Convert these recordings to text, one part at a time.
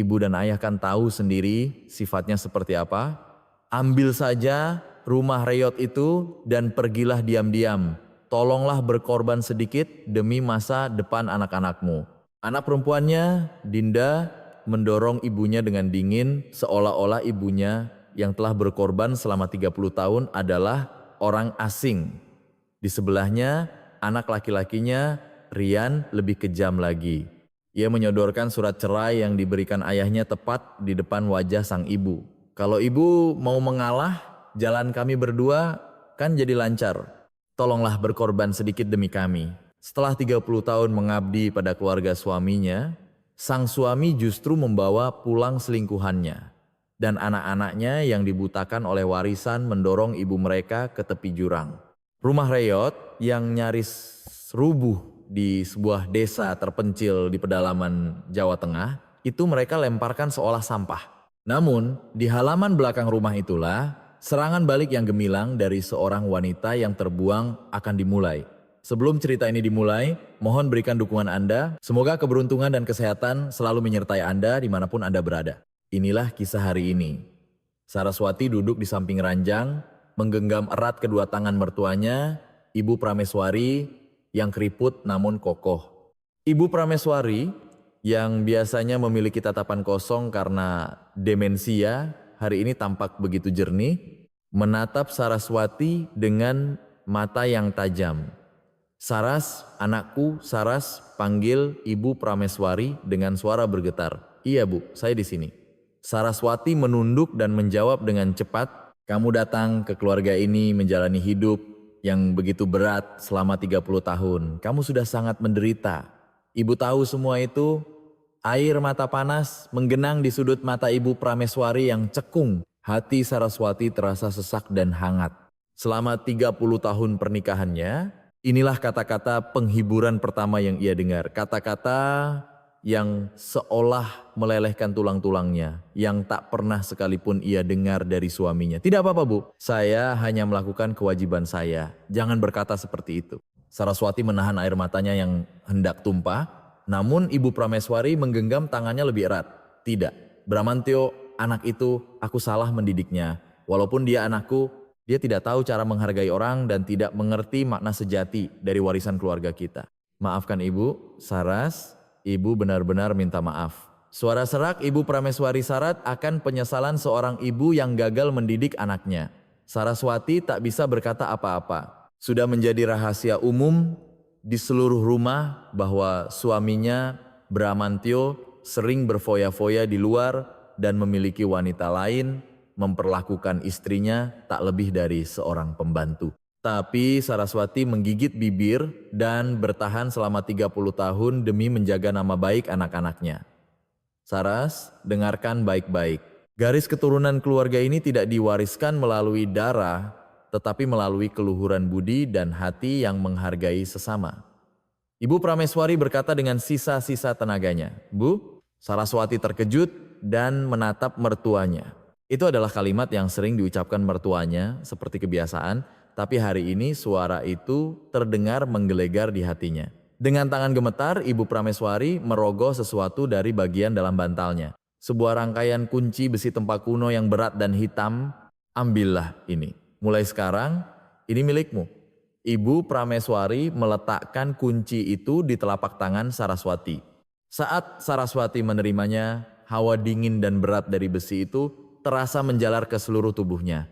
Ibu dan ayah kan tahu sendiri sifatnya seperti apa. Ambil saja rumah Reyot itu dan pergilah diam-diam. Tolonglah berkorban sedikit demi masa depan anak-anakmu. Anak perempuannya, Dinda, mendorong ibunya dengan dingin seolah-olah ibunya yang telah berkorban selama 30 tahun adalah orang asing. Di sebelahnya, anak laki-lakinya, Rian, lebih kejam lagi. Ia menyodorkan surat cerai yang diberikan ayahnya tepat di depan wajah sang ibu. Kalau ibu mau mengalah, jalan kami berdua kan jadi lancar. Tolonglah berkorban sedikit demi kami. Setelah 30 tahun mengabdi pada keluarga suaminya, sang suami justru membawa pulang selingkuhannya. Dan anak-anaknya yang dibutakan oleh warisan mendorong ibu mereka ke tepi jurang. Rumah Reyot yang nyaris rubuh di sebuah desa terpencil di pedalaman Jawa Tengah, itu mereka lemparkan seolah sampah. Namun, di halaman belakang rumah itulah, serangan balik yang gemilang dari seorang wanita yang terbuang akan dimulai. Sebelum cerita ini dimulai, mohon berikan dukungan Anda. Semoga keberuntungan dan kesehatan selalu menyertai Anda dimanapun Anda berada. Inilah kisah hari ini. Saraswati duduk di samping ranjang, menggenggam erat kedua tangan mertuanya, Ibu Prameswari, yang keriput namun kokoh. Ibu Prameswari yang biasanya memiliki tatapan kosong karena demensia, hari ini tampak begitu jernih, menatap Saraswati dengan mata yang tajam. Saras, anakku, Saras, panggil Ibu Prameswari dengan suara bergetar. Iya Bu, saya di sini. Saraswati menunduk dan menjawab dengan cepat, kamu datang ke keluarga ini menjalani hidup yang begitu berat selama 30 tahun. Kamu sudah sangat menderita. Ibu tahu semua itu. Air mata panas menggenang di sudut mata Ibu Prameswari yang cekung. Hati Saraswati terasa sesak dan hangat. Selama 30 tahun pernikahannya, inilah kata-kata penghiburan pertama yang ia dengar. Kata-kata yang seolah melelehkan tulang-tulangnya, yang tak pernah sekalipun ia dengar dari suaminya. Tidak apa-apa Bu, saya hanya melakukan kewajiban saya. Jangan berkata seperti itu. Saraswati menahan air matanya yang hendak tumpah, namun Ibu Prameswari menggenggam tangannya lebih erat. Tidak, Bramantio, anak itu aku salah mendidiknya. Walaupun dia anakku, dia tidak tahu cara menghargai orang dan tidak mengerti makna sejati dari warisan keluarga kita. Maafkan Ibu, Saras. Ibu benar-benar minta maaf. Suara serak Ibu Prameswari syarat akan penyesalan seorang ibu yang gagal mendidik anaknya. Saraswati tak bisa berkata apa-apa. Sudah menjadi rahasia umum di seluruh rumah bahwa suaminya, Bramantio, sering berfoya-foya di luar dan memiliki wanita lain, memperlakukan istrinya tak lebih dari seorang pembantu. Tapi Saraswati menggigit bibir dan bertahan selama 30 tahun demi menjaga nama baik anak-anaknya. Saras, dengarkan baik-baik. Garis keturunan keluarga ini tidak diwariskan melalui darah, tetapi melalui keluhuran budi dan hati yang menghargai sesama. Ibu Prameswari berkata dengan sisa-sisa tenaganya, Bu, Saraswati terkejut dan menatap mertuanya. Itu adalah kalimat yang sering diucapkan mertuanya seperti kebiasaan, tapi hari ini suara itu terdengar menggelegar di hatinya. Dengan tangan gemetar, Ibu Prameswari merogoh sesuatu dari bagian dalam bantalnya. Sebuah rangkaian kunci besi tempat kuno yang berat dan hitam. Ambillah ini. Mulai sekarang, ini milikmu. Ibu Prameswari meletakkan kunci itu di telapak tangan Saraswati. Saat Saraswati menerimanya, hawa dingin dan berat dari besi itu terasa menjalar ke seluruh tubuhnya.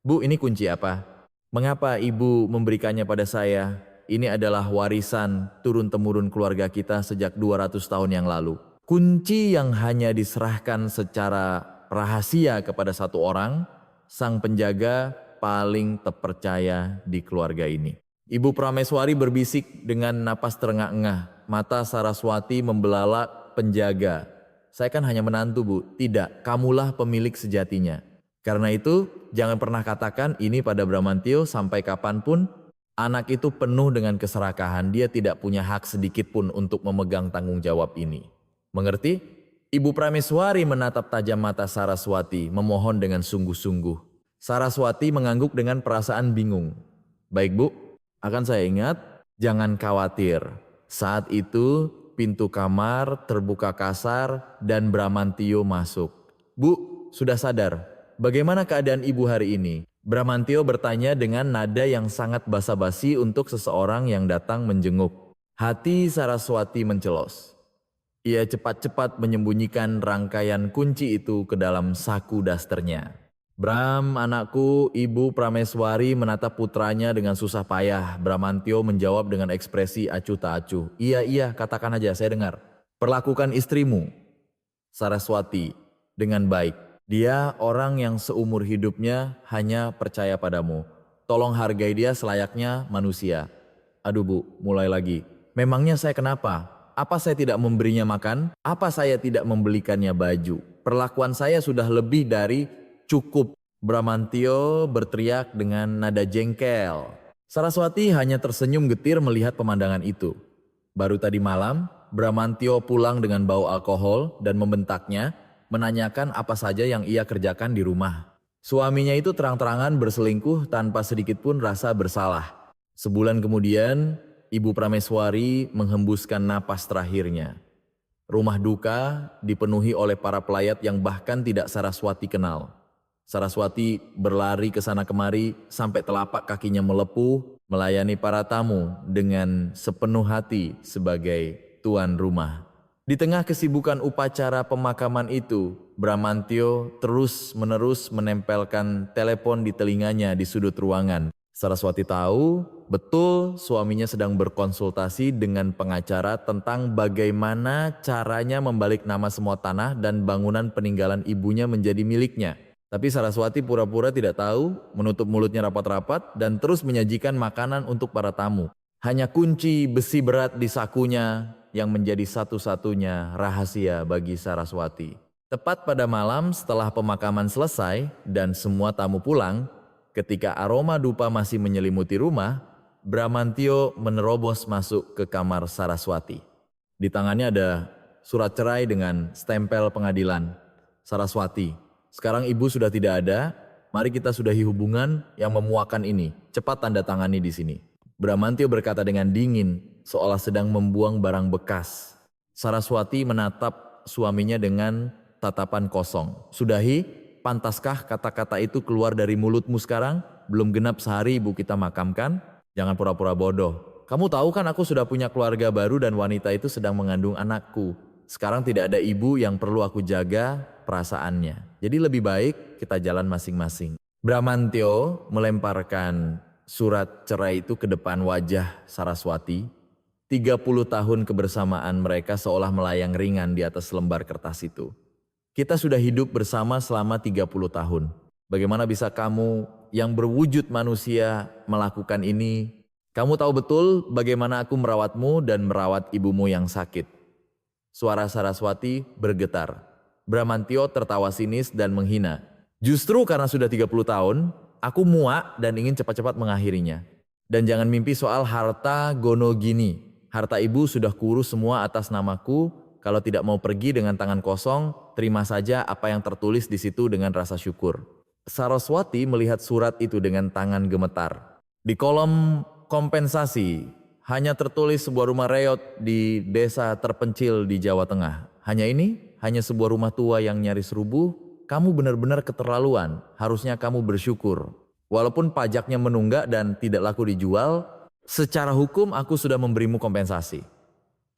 Bu, ini kunci apa? Mengapa ibu memberikannya pada saya? Ini adalah warisan turun-temurun keluarga kita sejak 200 tahun yang lalu. Kunci yang hanya diserahkan secara rahasia kepada satu orang, sang penjaga paling terpercaya di keluarga ini. Ibu Prameswari berbisik dengan napas terengah-engah. Mata Saraswati membelalak penjaga. Saya kan hanya menantu Bu. Tidak, kamulah pemilik sejatinya. Karena itu, jangan pernah katakan ini pada Bramantio sampai kapanpun. Anak itu penuh dengan keserakahan, dia tidak punya hak sedikit pun untuk memegang tanggung jawab ini. Mengerti? Ibu Prameswari menatap tajam mata Saraswati, memohon dengan sungguh-sungguh. Saraswati mengangguk dengan perasaan bingung. Baik Bu, akan saya ingat, jangan khawatir. Saat itu pintu kamar terbuka kasar dan Bramantio masuk. "Bu, sudah sadar? Bagaimana keadaan ibu hari ini?" Bramantio bertanya dengan nada yang sangat basa-basi untuk seseorang yang datang menjenguk. Hati Saraswati mencelos. Ia cepat-cepat menyembunyikan rangkaian kunci itu ke dalam saku dasternya. "Bram, anakku," Ibu Prameswari menatap putranya dengan susah payah. Bramantio menjawab dengan ekspresi acuh tak acuh. Iya, katakan aja, saya dengar." "Perlakukan istrimu, Saraswati, dengan baik. Dia orang yang seumur hidupnya hanya percaya padamu. Tolong hargai dia selayaknya manusia." "Aduh Bu, mulai lagi. Memangnya saya kenapa? Apa saya tidak memberinya makan? Apa saya tidak membelikannya baju? Perlakuan saya sudah lebih dari cukup." Bramantio berteriak dengan nada jengkel. Saraswati hanya tersenyum getir melihat pemandangan itu. Baru tadi malam, Bramantio pulang dengan bau alkohol dan membentaknya, menanyakan apa saja yang ia kerjakan di rumah. Suaminya itu terang-terangan berselingkuh tanpa sedikit pun rasa bersalah. Sebulan kemudian, Ibu Prameswari menghembuskan napas terakhirnya. Rumah duka dipenuhi oleh para pelayat yang bahkan tidak Saraswati kenal. Saraswati berlari ke sana kemari sampai telapak kakinya melepuh, melayani para tamu dengan sepenuh hati sebagai tuan rumah. Di tengah kesibukan upacara pemakaman itu, Bramantio terus-menerus menempelkan telepon di telinganya di sudut ruangan. Saraswati tahu betul suaminya sedang berkonsultasi dengan pengacara tentang bagaimana caranya membalik nama semua tanah dan bangunan peninggalan ibunya menjadi miliknya. Tapi Saraswati pura-pura tidak tahu, menutup mulutnya rapat-rapat dan terus menyajikan makanan untuk para tamu. Hanya kunci besi berat di sakunya yang menjadi satu-satunya rahasia bagi Saraswati. Tepat pada malam setelah pemakaman selesai dan semua tamu pulang, ketika aroma dupa masih menyelimuti rumah, Bramantio menerobos masuk ke kamar Saraswati. Di tangannya ada surat cerai dengan stempel pengadilan. "Saraswati, sekarang ibu sudah tidak ada, mari kita sudahi hubungan yang memuakan ini. Cepat tanda tangani di sini." Bramantio berkata dengan dingin, seolah sedang membuang barang bekas. Saraswati menatap suaminya dengan tatapan kosong. "Sudahi? Pantaskah kata-kata itu keluar dari mulutmu sekarang? Belum genap sehari ibu kita makamkan? Jangan pura-pura bodoh. Kamu tahu kan aku sudah punya keluarga baru dan wanita itu sedang mengandung anakku. Sekarang tidak ada ibu yang perlu aku jaga perasaannya. Jadi lebih baik kita jalan masing-masing." Bramantio melemparkan surat cerai itu ke depan wajah Saraswati. 30 tahun kebersamaan mereka seolah melayang ringan di atas lembar kertas itu. "Kita sudah hidup bersama selama 30 tahun. Bagaimana bisa kamu yang berwujud manusia melakukan ini? Kamu tahu betul bagaimana aku merawatmu dan merawat ibumu yang sakit." Suara Saraswati bergetar. Bramantio tertawa sinis dan menghina. "Justru karena sudah 30 tahun, aku muak dan ingin cepat-cepat mengakhirinya. Dan jangan mimpi soal harta gono gini. Harta ibu sudah kurus semua atas namaku. Kalau tidak mau pergi dengan tangan kosong, terima saja apa yang tertulis di situ dengan rasa syukur." Saraswati melihat surat itu dengan tangan gemetar. Di kolom kompensasi hanya tertulis sebuah rumah reot di desa terpencil di Jawa Tengah. Hanya ini, hanya sebuah rumah tua yang nyaris rubuh. Kamu benar-benar keterlaluan. Harusnya kamu bersyukur. Walaupun pajaknya menunggak dan tidak laku dijual, secara hukum aku sudah memberimu kompensasi.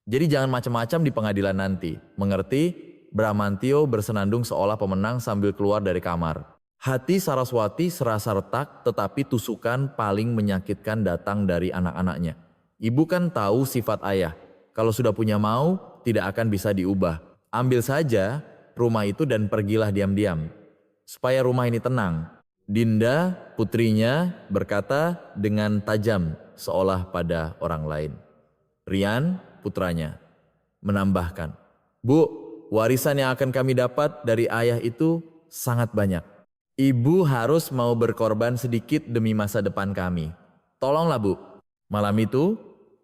Jadi jangan macam-macam di pengadilan nanti. Mengerti? Bramantio bersenandung seolah pemenang sambil keluar dari kamar. Hati Saraswati serasa retak, tetapi tusukan paling menyakitkan datang dari anak-anaknya. Ibu kan tahu sifat ayah. Kalau sudah punya mau, tidak akan bisa diubah. Ambil saja rumah itu dan pergilah diam-diam. Supaya rumah ini tenang. Dinda, putrinya, berkata dengan tajam seolah pada orang lain. Rian, putranya, menambahkan, "Bu, warisan yang akan kami dapat dari ayah itu sangat banyak. Ibu harus mau berkorban sedikit demi masa depan kami. Tolonglah Bu." Malam itu,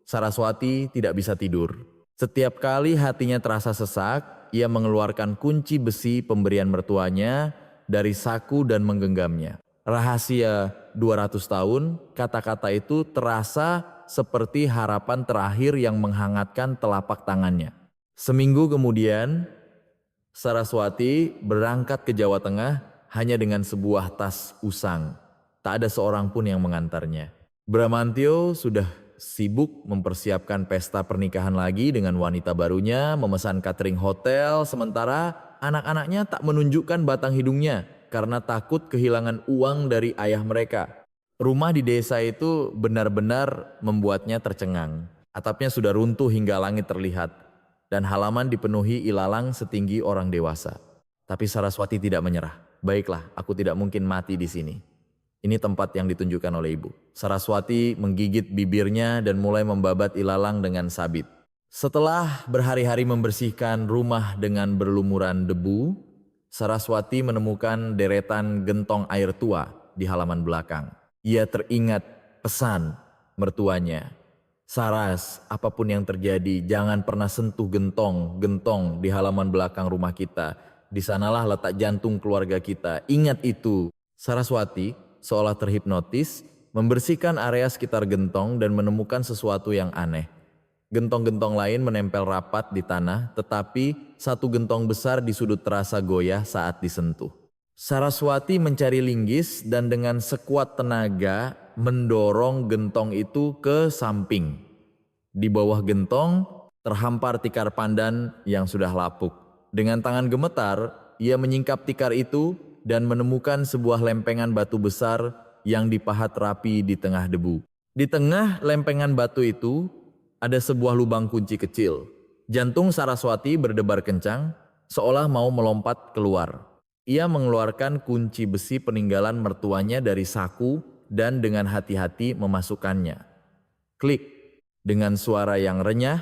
Saraswati tidak bisa tidur. Setiap kali hatinya terasa sesak, ia mengeluarkan kunci besi pemberian mertuanya dari saku dan menggenggamnya. Rahasia 200 tahun, kata-kata itu terasa seperti harapan terakhir yang menghangatkan telapak tangannya. Seminggu kemudian, Saraswati berangkat ke Jawa Tengah hanya dengan sebuah tas usang. Tak ada seorang pun yang mengantarnya. Bramantio sudah sibuk mempersiapkan pesta pernikahan lagi dengan wanita barunya, memesan catering hotel, sementara anak-anaknya tak menunjukkan batang hidungnya karena takut kehilangan uang dari ayah mereka. Rumah di desa itu benar-benar membuatnya tercengang. Atapnya sudah runtuh hingga langit terlihat, dan halaman dipenuhi ilalang setinggi orang dewasa. Tapi Saraswati tidak menyerah. Baiklah, aku tidak mungkin mati di sini. Ini tempat yang ditunjukkan oleh ibu. Saraswati menggigit bibirnya dan mulai membabat ilalang dengan sabit. Setelah berhari-hari membersihkan rumah dengan berlumuran debu, Saraswati menemukan deretan gentong air tua di halaman belakang. Ia teringat pesan mertuanya. Saras, apapun yang terjadi, jangan pernah sentuh gentong di halaman belakang rumah kita. Di sanalah letak jantung keluarga kita. Ingat itu. Saraswati seolah terhipnotis, membersihkan area sekitar gentong dan menemukan sesuatu yang aneh. Gentong-gentong lain menempel rapat di tanah, tetapi satu gentong besar di sudut terasa goyah saat disentuh. Saraswati mencari linggis dan dengan sekuat tenaga mendorong gentong itu ke samping. Di bawah gentong terhampar tikar pandan yang sudah lapuk. Dengan tangan gemetar, ia menyingkap tikar itu dan menemukan sebuah lempengan batu besar yang dipahat rapi di tengah debu. Di tengah lempengan batu itu ada sebuah lubang kunci kecil. Jantung Saraswati berdebar kencang, seolah mau melompat keluar. Ia mengeluarkan kunci besi peninggalan mertuanya dari saku dan dengan hati-hati memasukkannya. Klik, dengan suara yang renyah,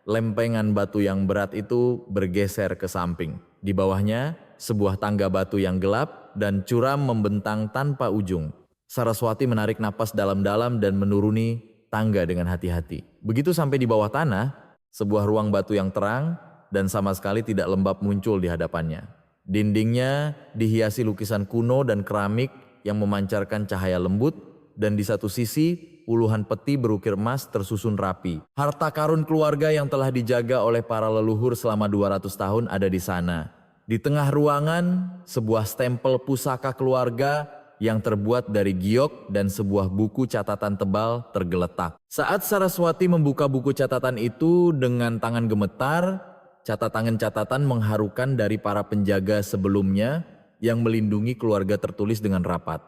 lempengan batu yang berat itu bergeser ke samping. Di bawahnya, sebuah tangga batu yang gelap dan curam membentang tanpa ujung. Saraswati menarik napas dalam-dalam dan menuruni tangga dengan hati-hati. Begitu sampai di bawah tanah, sebuah ruang batu yang terang dan sama sekali tidak lembab muncul di hadapannya. Dindingnya dihiasi lukisan kuno dan keramik yang memancarkan cahaya lembut, dan di satu sisi puluhan peti berukir emas tersusun rapi. Harta karun keluarga yang telah dijaga oleh para leluhur selama 200 tahun ada di sana. Di tengah ruangan, sebuah stempel pusaka keluarga yang terbuat dari giok dan sebuah buku catatan tebal tergeletak. Saat Saraswati membuka buku catatan itu dengan tangan gemetar, catatan-catatan mengharukan dari para penjaga sebelumnya yang melindungi keluarga tertulis dengan rapat.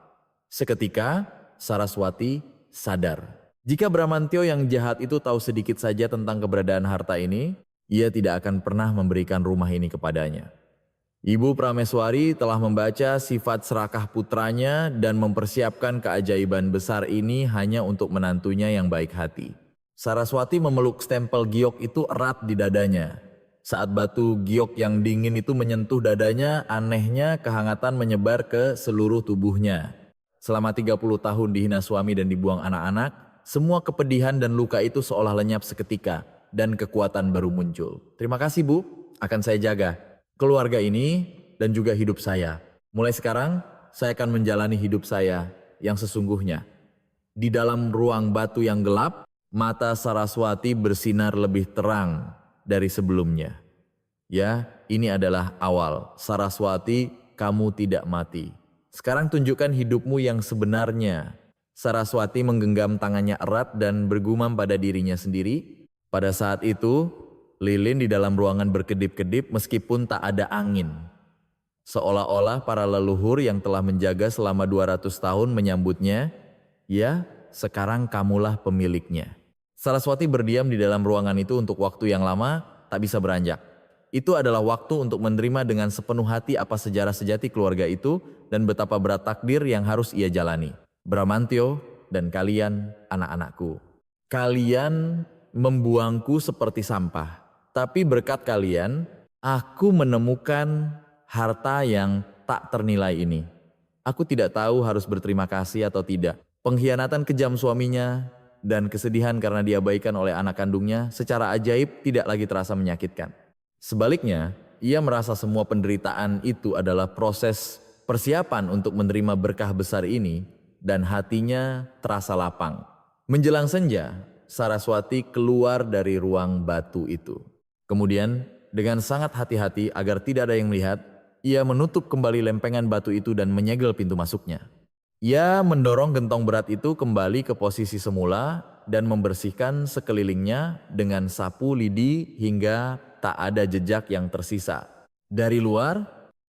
Seketika, Saraswati sadar. Jika Bramantio yang jahat itu tahu sedikit saja tentang keberadaan harta ini, ia tidak akan pernah memberikan rumah ini kepadanya. Ibu Prameswari telah membaca sifat serakah putranya dan mempersiapkan keajaiban besar ini hanya untuk menantunya yang baik hati. Saraswati memeluk stempel giok itu erat di dadanya. Saat batu giok yang dingin itu menyentuh dadanya, anehnya kehangatan menyebar ke seluruh tubuhnya. Selama 30 tahun dihina suami dan dibuang anak-anak, semua kepedihan dan luka itu seolah lenyap seketika dan kekuatan baru muncul. Terima kasih Bu, akan saya jaga keluarga ini dan juga hidup saya. Mulai sekarang, saya akan menjalani hidup saya yang sesungguhnya. Di dalam ruang batu yang gelap, mata Saraswati bersinar lebih terang dari sebelumnya. Ya, ini adalah awal. Saraswati, kamu tidak mati. Sekarang tunjukkan hidupmu yang sebenarnya. Saraswati menggenggam tangannya erat dan bergumam pada dirinya sendiri. Pada saat itu, lilin di dalam ruangan berkedip-kedip meskipun tak ada angin. Seolah-olah para leluhur yang telah menjaga selama 200 tahun menyambutnya, ya, sekarang kamulah pemiliknya. Saraswati berdiam di dalam ruangan itu untuk waktu yang lama, tak bisa beranjak. Itu adalah waktu untuk menerima dengan sepenuh hati apa sejarah sejati keluarga itu dan betapa berat takdir yang harus ia jalani. Bramantio dan kalian, anak-anakku. Kalian membuangku seperti sampah. Tapi berkat kalian, aku menemukan harta yang tak ternilai ini. Aku tidak tahu harus berterima kasih atau tidak. Pengkhianatan kejam suaminya dan kesedihan karena diabaikan oleh anak kandungnya secara ajaib tidak lagi terasa menyakitkan. Sebaliknya, ia merasa semua penderitaan itu adalah proses persiapan untuk menerima berkah besar ini dan hatinya terasa lapang. Menjelang senja, Saraswati keluar dari ruang batu itu. Kemudian, dengan sangat hati-hati agar tidak ada yang melihat, ia menutup kembali lempengan batu itu dan menyegel pintu masuknya. Ia mendorong gentong berat itu kembali ke posisi semula dan membersihkan sekelilingnya dengan sapu lidi hingga tak ada jejak yang tersisa. Dari luar,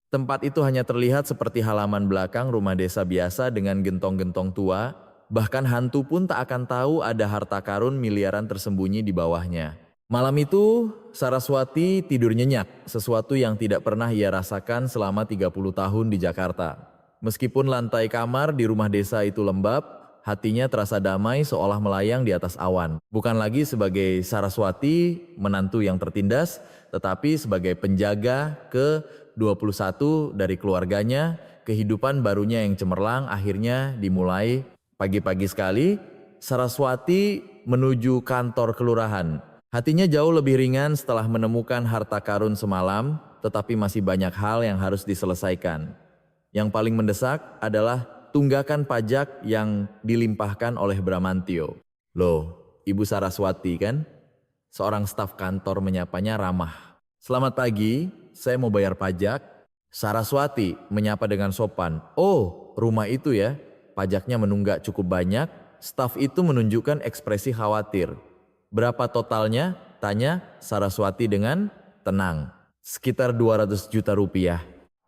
tempat itu hanya terlihat seperti halaman belakang rumah desa biasa dengan gentong-gentong tua, bahkan hantu pun tak akan tahu ada harta karun miliaran tersembunyi di bawahnya. Malam itu, Saraswati tidur nyenyak, sesuatu yang tidak pernah ia rasakan selama 30 tahun di Jakarta. Meskipun lantai kamar di rumah desa itu lembab, hatinya terasa damai seolah melayang di atas awan. Bukan lagi sebagai Saraswati, menantu yang tertindas, tetapi sebagai penjaga ke-21 dari keluarganya, kehidupan barunya yang cemerlang akhirnya dimulai. Pagi-pagi sekali, Saraswati menuju kantor kelurahan. Hatinya jauh lebih ringan setelah menemukan harta karun semalam, tetapi masih banyak hal yang harus diselesaikan. Yang paling mendesak adalah tunggakan pajak yang dilimpahkan oleh Bramantio. Loh, Ibu Saraswati kan? Seorang staf kantor menyapanya ramah. Selamat pagi, saya mau bayar pajak. Saraswati menyapa dengan sopan. Oh, rumah itu ya? Pajaknya menunggak cukup banyak. Staf itu menunjukkan ekspresi khawatir. Berapa totalnya? Tanya Saraswati dengan tenang. Sekitar 200 juta rupiah.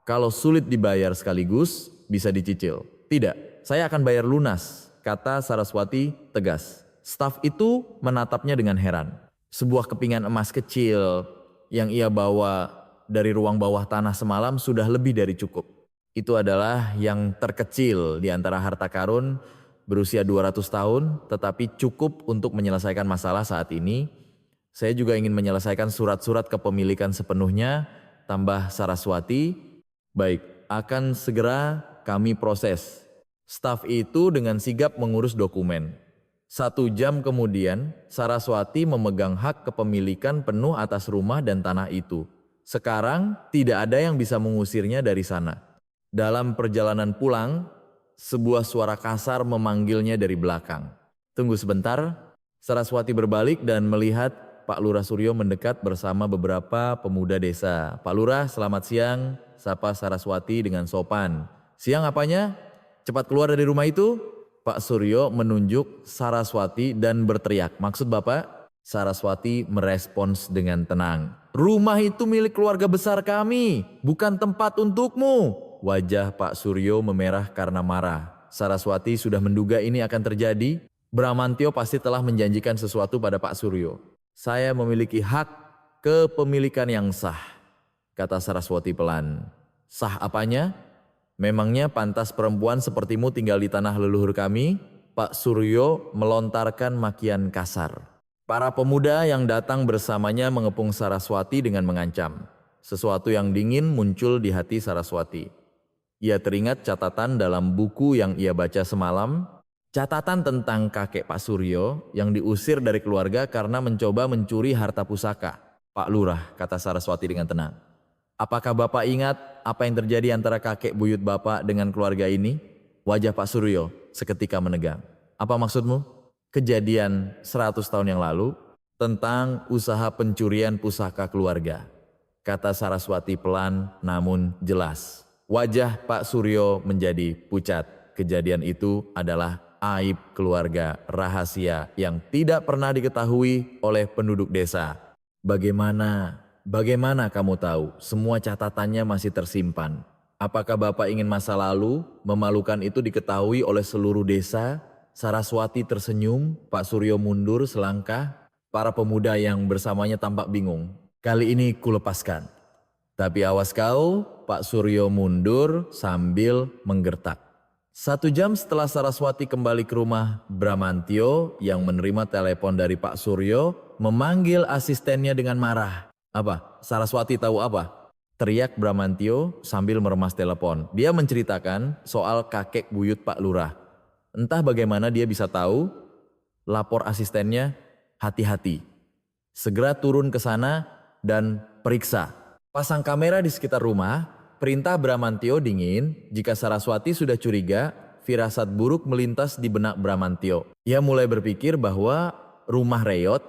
Kalau sulit dibayar sekaligus, bisa dicicil. Tidak, saya akan bayar lunas, kata Saraswati tegas. Staf itu menatapnya dengan heran. Sebuah kepingan emas kecil yang ia bawa dari ruang bawah tanah semalam sudah lebih dari cukup. Itu adalah yang terkecil di antara harta karun berusia 200 tahun, tetapi cukup untuk menyelesaikan masalah saat ini. Saya juga ingin menyelesaikan surat-surat kepemilikan sepenuhnya, tambah Saraswati. Baik, akan segera kami proses. Staf itu dengan sigap mengurus dokumen. 1 jam kemudian, Saraswati memegang hak kepemilikan penuh atas rumah dan tanah itu. Sekarang tidak ada yang bisa mengusirnya dari sana. Dalam perjalanan pulang, sebuah suara kasar memanggilnya dari belakang. Tunggu sebentar, Saraswati berbalik dan melihat Pak Lurah Suryo mendekat bersama beberapa pemuda desa. Pak Lurah, selamat siang, sapa Saraswati dengan sopan. Siang apanya? Cepat keluar dari rumah itu. Pak Suryo menunjuk Saraswati dan berteriak. Maksud Bapak? Saraswati merespons dengan tenang. Rumah itu milik keluarga besar kami, bukan tempat untukmu. Wajah Pak Suryo memerah karena marah. Saraswati sudah menduga ini akan terjadi. Bramantio pasti telah menjanjikan sesuatu pada Pak Suryo. Saya memiliki hak kepemilikan yang sah, kata Saraswati pelan. Sah apanya? Memangnya pantas perempuan sepertimu tinggal di tanah leluhur kami? Pak Suryo melontarkan makian kasar. Para pemuda yang datang bersamanya mengepung Saraswati dengan mengancam. Sesuatu yang dingin muncul di hati Saraswati. Ia teringat catatan dalam buku yang ia baca semalam, catatan tentang kakek Pak Suryo yang diusir dari keluarga karena mencoba mencuri harta pusaka. Pak Lurah, kata Saraswati dengan tenang. Apakah Bapak ingat apa yang terjadi antara kakek buyut Bapak dengan keluarga ini? Wajah Pak Suryo seketika menegang. Apa maksudmu? Kejadian 100 tahun yang lalu tentang usaha pencurian pusaka keluarga, kata Saraswati pelan namun jelas. Wajah Pak Suryo menjadi pucat. Kejadian itu adalah aib keluarga rahasia yang tidak pernah diketahui oleh penduduk desa. Bagaimana kamu tahu semua catatannya masih tersimpan? Apakah Bapak ingin masa lalu memalukan itu diketahui oleh seluruh desa? Saraswati tersenyum, Pak Suryo mundur selangkah. Para pemuda yang bersamanya tampak bingung. Kali ini kulepaskan. Tapi awas kau, Pak Suryo mundur sambil menggertak. 1 jam setelah Saraswati kembali ke rumah, Bramantio yang menerima telepon dari Pak Suryo memanggil asistennya dengan marah. Apa? Saraswati tahu apa? Teriak Bramantio sambil meremas telepon. Dia menceritakan soal kakek buyut Pak Lurah. Entah bagaimana dia bisa tahu, lapor asistennya, hati-hati. Segera turun ke sana dan periksa. Pasang kamera di sekitar rumah, Perintah Bramantio dingin. Jika Saraswati sudah curiga, firasat buruk melintas di benak Bramantio. Ia mulai berpikir bahwa rumah Reyot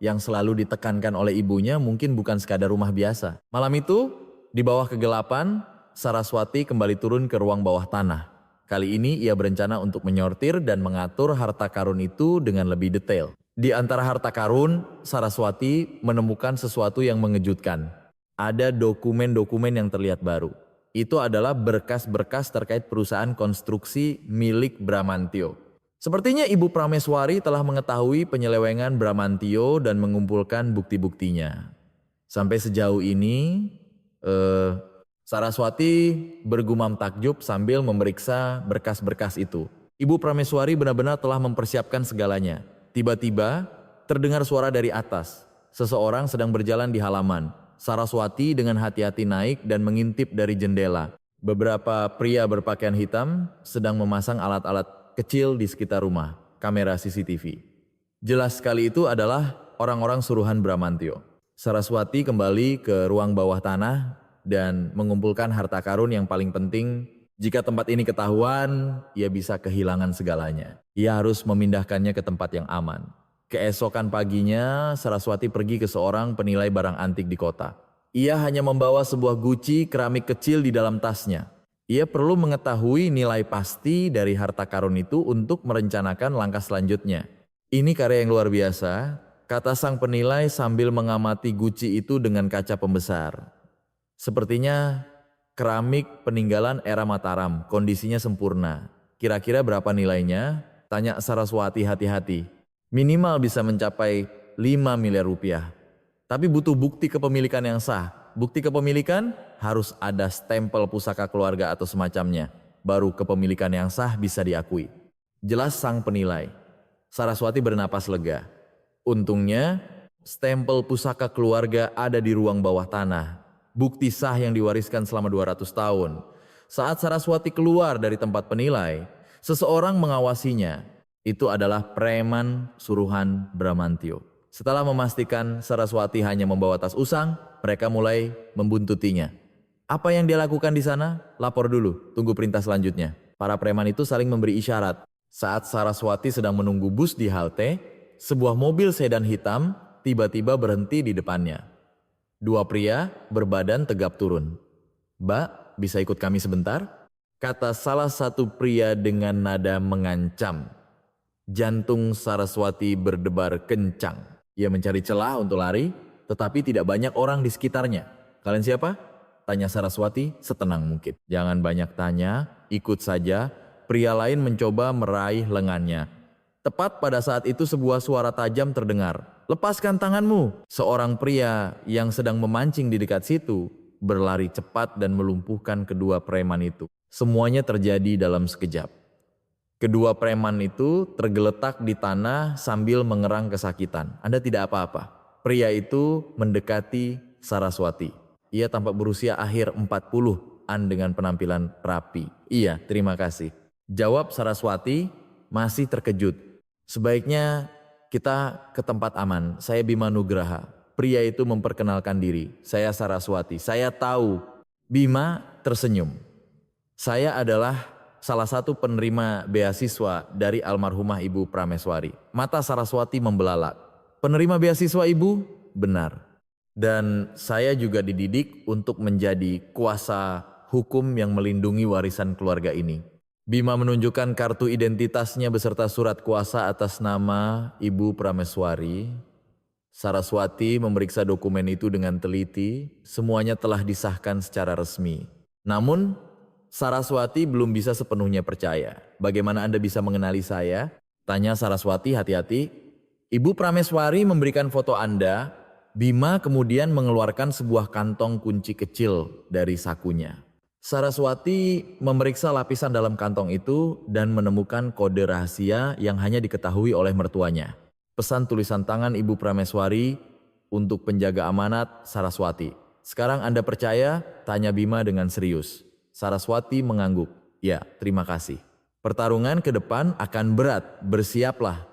yang selalu ditekankan oleh ibunya mungkin bukan sekadar rumah biasa. Malam itu, di bawah kegelapan, Saraswati kembali turun ke ruang bawah tanah. Kali ini ia berencana untuk menyortir dan mengatur harta karun itu dengan lebih detail. Di antara harta karun, Saraswati menemukan sesuatu yang mengejutkan. Ada dokumen-dokumen yang terlihat baru. Itu adalah berkas-berkas terkait perusahaan konstruksi milik Bramantio. Sepertinya Ibu Prameswari telah mengetahui penyelewengan Bramantio dan mengumpulkan bukti-buktinya. Sampai sejauh ini, Saraswati bergumam takjub sambil memeriksa berkas-berkas itu. Ibu Prameswari benar-benar telah mempersiapkan segalanya. Tiba-tiba terdengar suara dari atas. Seseorang sedang berjalan di halaman. Saraswati dengan hati-hati naik dan mengintip dari jendela. Beberapa pria berpakaian hitam sedang memasang alat-alat kecil di sekitar rumah, kamera CCTV. Jelas sekali itu adalah orang-orang suruhan Bramantio. Saraswati kembali ke ruang bawah tanah dan mengumpulkan harta karun yang paling penting. Jika tempat ini ketahuan, ia bisa kehilangan segalanya. Ia harus memindahkannya ke tempat yang aman. Keesokan paginya, Saraswati pergi ke seorang penilai barang antik di kota. Ia hanya membawa sebuah guci keramik kecil di dalam tasnya. Ia perlu mengetahui nilai pasti dari harta karun itu untuk merencanakan langkah selanjutnya. Ini karya yang luar biasa, kata sang penilai sambil mengamati guci itu dengan kaca pembesar. Sepertinya keramik peninggalan era Mataram, kondisinya sempurna. Kira-kira berapa nilainya? Tanya Saraswati hati-hati. Minimal bisa mencapai 5 miliar rupiah. Tapi butuh bukti kepemilikan yang sah. Bukti kepemilikan harus ada stempel pusaka keluarga atau semacamnya. Baru kepemilikan yang sah bisa diakui. Jelas sang penilai. Saraswati bernapas lega. Untungnya stempel pusaka keluarga ada di ruang bawah tanah. Bukti sah yang diwariskan selama 200 tahun. Saat Saraswati keluar dari tempat penilai, seseorang mengawasinya. Itu adalah preman suruhan Bramantio. Setelah memastikan Saraswati hanya membawa tas usang, mereka mulai membuntutinya. Apa yang dia lakukan di sana? Lapor dulu, tunggu perintah selanjutnya. Para preman itu saling memberi isyarat. Saat Saraswati sedang menunggu bus di halte, sebuah mobil sedan hitam tiba-tiba berhenti di depannya. Dua pria berbadan tegap turun. "Mbak, bisa ikut kami sebentar?" kata salah satu pria dengan nada mengancam. Jantung Saraswati berdebar kencang. Ia mencari celah untuk lari, tetapi tidak banyak orang di sekitarnya. "Kalian siapa?" tanya Saraswati setenang mungkin. "Jangan banyak tanya, ikut saja." Pria lain mencoba meraih lengannya. Tepat pada saat itu sebuah suara tajam terdengar. "Lepaskan tanganmu!" Seorang pria yang sedang memancing di dekat situ berlari cepat dan melumpuhkan kedua preman itu. Semuanya terjadi dalam sekejap. Kedua preman itu tergeletak di tanah sambil mengerang kesakitan. "Anda tidak apa-apa." Pria itu mendekati Saraswati. Ia tampak berusia akhir 40-an dengan penampilan rapi. "Iya, terima kasih," jawab Saraswati masih terkejut. "Sebaiknya kita ke tempat aman. Saya Bima Nugraha." Pria itu memperkenalkan diri. "Saya Saraswati. Saya tahu." Bima tersenyum. "Saya adalah salah satu penerima beasiswa dari almarhumah Ibu Prameswari." Mata Saraswati membelalak. "Penerima beasiswa Ibu?" "Benar. Dan saya juga dididik untuk menjadi kuasa hukum yang melindungi warisan keluarga ini." Bima menunjukkan kartu identitasnya beserta surat kuasa atas nama Ibu Prameswari. Saraswati memeriksa dokumen itu dengan teliti. Semuanya telah disahkan secara resmi. Namun Saraswati belum bisa sepenuhnya percaya. "Bagaimana Anda bisa mengenali saya?" tanya Saraswati hati-hati. "Ibu Prameswari memberikan foto Anda." Bima kemudian mengeluarkan sebuah kantong kunci kecil dari sakunya. Saraswati memeriksa lapisan dalam kantong itu dan menemukan kode rahasia yang hanya diketahui oleh mertuanya. Pesan tulisan tangan Ibu Prameswari untuk penjaga amanat Saraswati. "Sekarang Anda percaya?" tanya Bima dengan serius. Saraswati mengangguk. "Ya, terima kasih." "Pertarungan ke depan akan berat, bersiaplah,"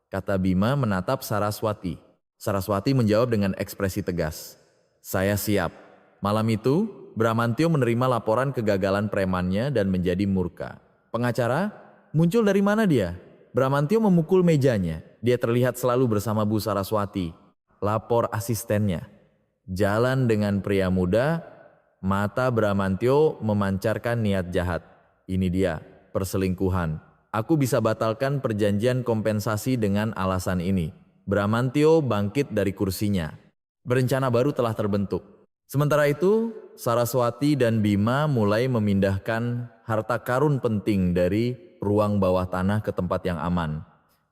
kata Bima menatap Saraswati. Saraswati menjawab dengan ekspresi tegas. "Saya siap." Malam itu, Bramantio menerima laporan kegagalan premannya dan menjadi murka. Pengacara, muncul dari mana dia? Bramantio memukul mejanya. Dia terlihat selalu bersama Bu Saraswati. Lapor asistennya. Jalan dengan pria muda, mata Bramantio memancarkan niat jahat. Ini dia, perselingkuhan. Aku bisa batalkan perjanjian kompensasi dengan alasan ini. Bramantio bangkit dari kursinya. Berencana baru telah terbentuk. Sementara itu, Saraswati dan Bima mulai memindahkan harta karun penting dari ruang bawah tanah ke tempat yang aman.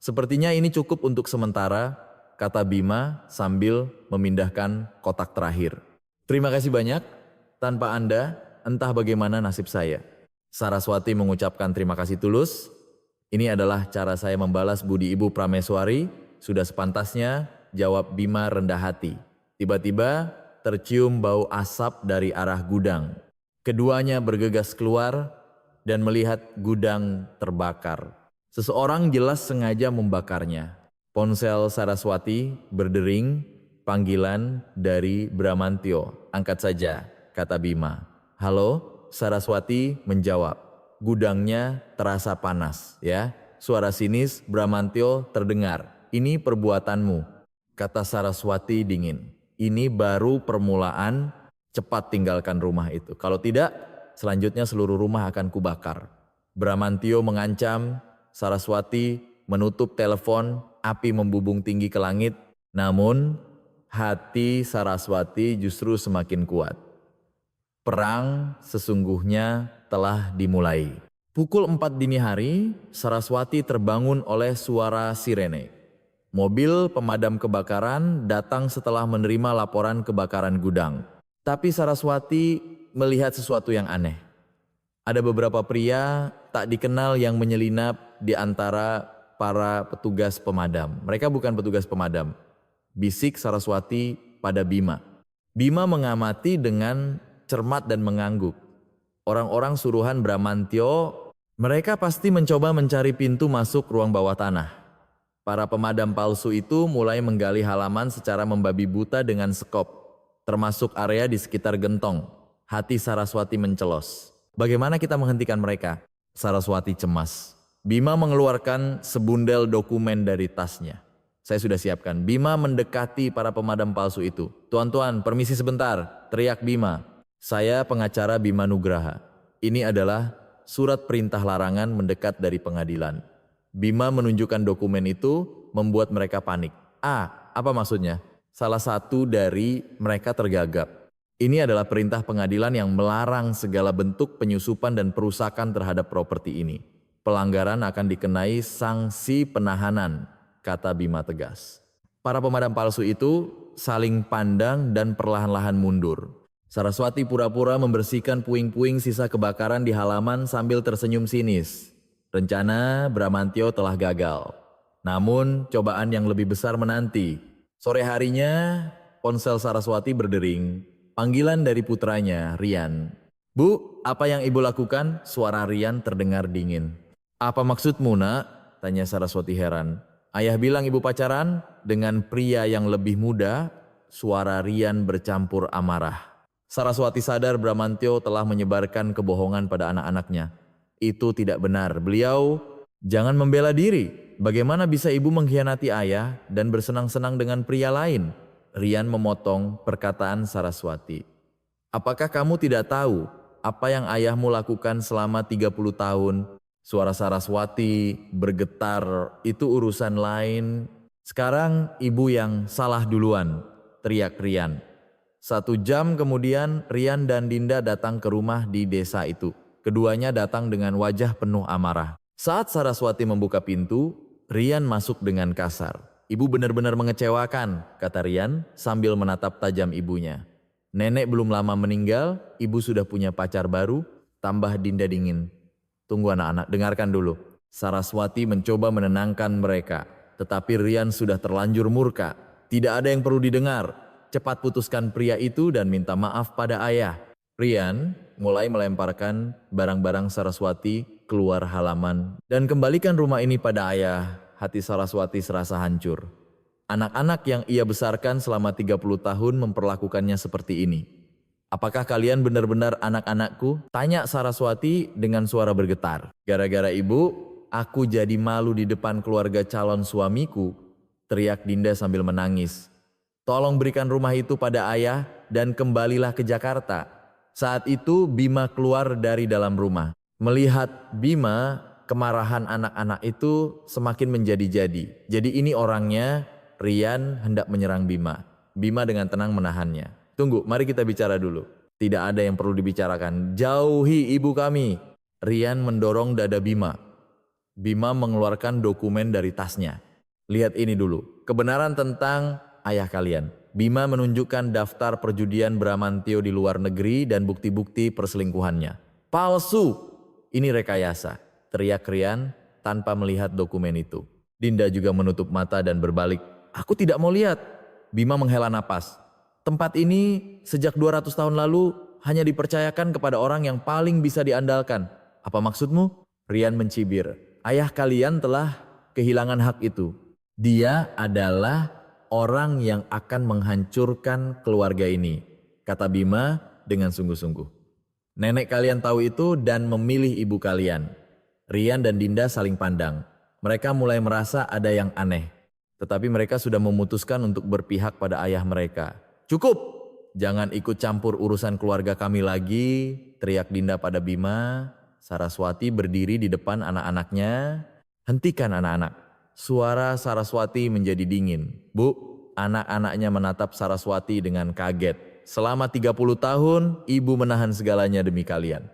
Sepertinya ini cukup untuk sementara, kata Bima sambil memindahkan kotak terakhir. Terima kasih banyak, tanpa Anda, entah bagaimana nasib saya. Saraswati mengucapkan terima kasih tulus. Ini adalah cara saya membalas budi Ibu Prameswari, sudah sepantasnya, jawab Bima rendah hati. Tiba-tiba tercium bau asap dari arah gudang. Keduanya bergegas keluar dan melihat gudang terbakar. Seseorang jelas sengaja membakarnya. Ponsel Saraswati berdering, panggilan dari Bramantio. Angkat saja, kata Bima. Halo, Saraswati menjawab. Gudangnya terasa panas, ya. Suara sinis Bramantio terdengar. Ini perbuatanmu, kata Saraswati dingin. Ini baru permulaan, cepat tinggalkan rumah itu. Kalau tidak, selanjutnya seluruh rumah akan kubakar. Bramantio mengancam, Saraswati menutup telepon, api membubung tinggi ke langit. Namun, hati Saraswati justru semakin kuat. Perang sesungguhnya telah dimulai. Pukul 4 dini hari, Saraswati terbangun oleh suara sirene. Mobil pemadam kebakaran datang setelah menerima laporan kebakaran gudang. Tapi Saraswati melihat sesuatu yang aneh. Ada beberapa pria tak dikenal yang menyelinap di antara para petugas pemadam. Mereka bukan petugas pemadam. Bisik Saraswati pada Bima. Bima mengamati dengan cermat dan mengangguk. Orang-orang suruhan Bramantio, mereka pasti mencoba mencari pintu masuk ruang bawah tanah. Para pemadam palsu itu mulai menggali halaman secara membabi buta dengan sekop, termasuk area di sekitar gentong. Hati Saraswati mencelos. Bagaimana kita menghentikan mereka? Saraswati cemas. Bima mengeluarkan sebundel dokumen dari tasnya. Saya sudah siapkan. Bima mendekati para pemadam palsu itu. Tuan-tuan, permisi sebentar, teriak Bima. Saya pengacara Bima Nugraha. Ini adalah surat perintah larangan mendekat dari pengadilan. Bima menunjukkan dokumen itu membuat mereka panik. Apa maksudnya? Salah satu dari mereka tergagap. Ini adalah perintah pengadilan yang melarang segala bentuk penyusupan dan perusakan terhadap properti ini. Pelanggaran akan dikenai sanksi penahanan, kata Bima tegas. Para pemadam palsu itu saling pandang dan perlahan-lahan mundur. Saraswati pura-pura membersihkan puing-puing sisa kebakaran di halaman sambil tersenyum sinis. Rencana Bramantio telah gagal. Namun cobaan yang lebih besar menanti. Sore harinya ponsel Saraswati berdering. Panggilan dari putranya, Rian. Bu, apa yang ibu lakukan? Suara Rian terdengar dingin. Apa maksudmu, nak? Tanya Saraswati heran. Ayah bilang ibu pacaran dengan pria yang lebih muda. Suara Rian bercampur amarah. Saraswati sadar Bramantio telah menyebarkan kebohongan pada anak-anaknya. Itu tidak benar. Beliau jangan membela diri. Bagaimana bisa ibu mengkhianati ayah dan bersenang-senang dengan pria lain? Rian memotong perkataan Saraswati. Apakah kamu tidak tahu apa yang ayahmu lakukan selama 30 tahun? Suara Saraswati bergetar, itu urusan lain. Sekarang ibu yang salah duluan, teriak Rian. 1 jam kemudian Rian dan Dinda datang ke rumah di desa itu. Keduanya datang dengan wajah penuh amarah. Saat Saraswati membuka pintu, Rian masuk dengan kasar. Ibu benar-benar mengecewakan, kata Rian sambil menatap tajam ibunya. Nenek belum lama meninggal, ibu sudah punya pacar baru, tambah Dinda dingin. Tunggu anak-anak, dengarkan dulu. Saraswati mencoba menenangkan mereka, tetapi Rian sudah terlanjur murka. Tidak ada yang perlu didengar. Cepat putuskan pria itu dan minta maaf pada ayah. Rian mulai melemparkan barang-barang Saraswati keluar halaman dan kembalikan rumah ini pada ayah. Hati Saraswati serasa hancur. Anak-anak yang ia besarkan selama 30 tahun memperlakukannya seperti ini. Apakah kalian benar-benar anak-anakku? Tanya Saraswati dengan suara bergetar. Gara-gara ibu, aku jadi malu di depan keluarga calon suamiku, teriak Dinda sambil menangis. Tolong berikan rumah itu pada ayah dan kembalilah ke Jakarta. Saat itu Bima keluar dari dalam rumah. Melihat Bima, kemarahan anak-anak itu semakin menjadi-jadi. Jadi ini orangnya. Rian hendak menyerang Bima. Bima dengan tenang menahannya. Tunggu, mari kita bicara dulu. Tidak ada yang perlu dibicarakan. Jauhi ibu kami. Rian mendorong dada Bima. Bima mengeluarkan dokumen dari tasnya. Lihat ini dulu. Kebenaran tentang ayah kalian. Bima menunjukkan daftar perjudian Bramantio di luar negeri dan bukti-bukti perselingkuhannya. Palsu. Ini rekayasa. Teriak Rian tanpa melihat dokumen itu. Dinda juga menutup mata dan berbalik. Aku tidak mau lihat. Bima menghela napas. Tempat ini sejak 200 tahun lalu hanya dipercayakan kepada orang yang paling bisa diandalkan. Apa maksudmu? Rian mencibir. Ayah kalian telah kehilangan hak itu. Dia adalah orang yang akan menghancurkan keluarga ini, kata Bima dengan sungguh-sungguh. Nenek kalian tahu itu dan memilih ibu kalian. Rian dan Dinda saling pandang. Mereka mulai merasa ada yang aneh. Tetapi mereka sudah memutuskan untuk berpihak pada ayah mereka. Cukup! Jangan ikut campur urusan keluarga kami lagi, teriak Dinda pada Bima. Saraswati berdiri di depan anak-anaknya. Hentikan anak-anak. Suara Saraswati menjadi dingin. Bu, anak-anaknya menatap Saraswati dengan kaget. Selama 30 tahun, ibu menahan segalanya demi kalian.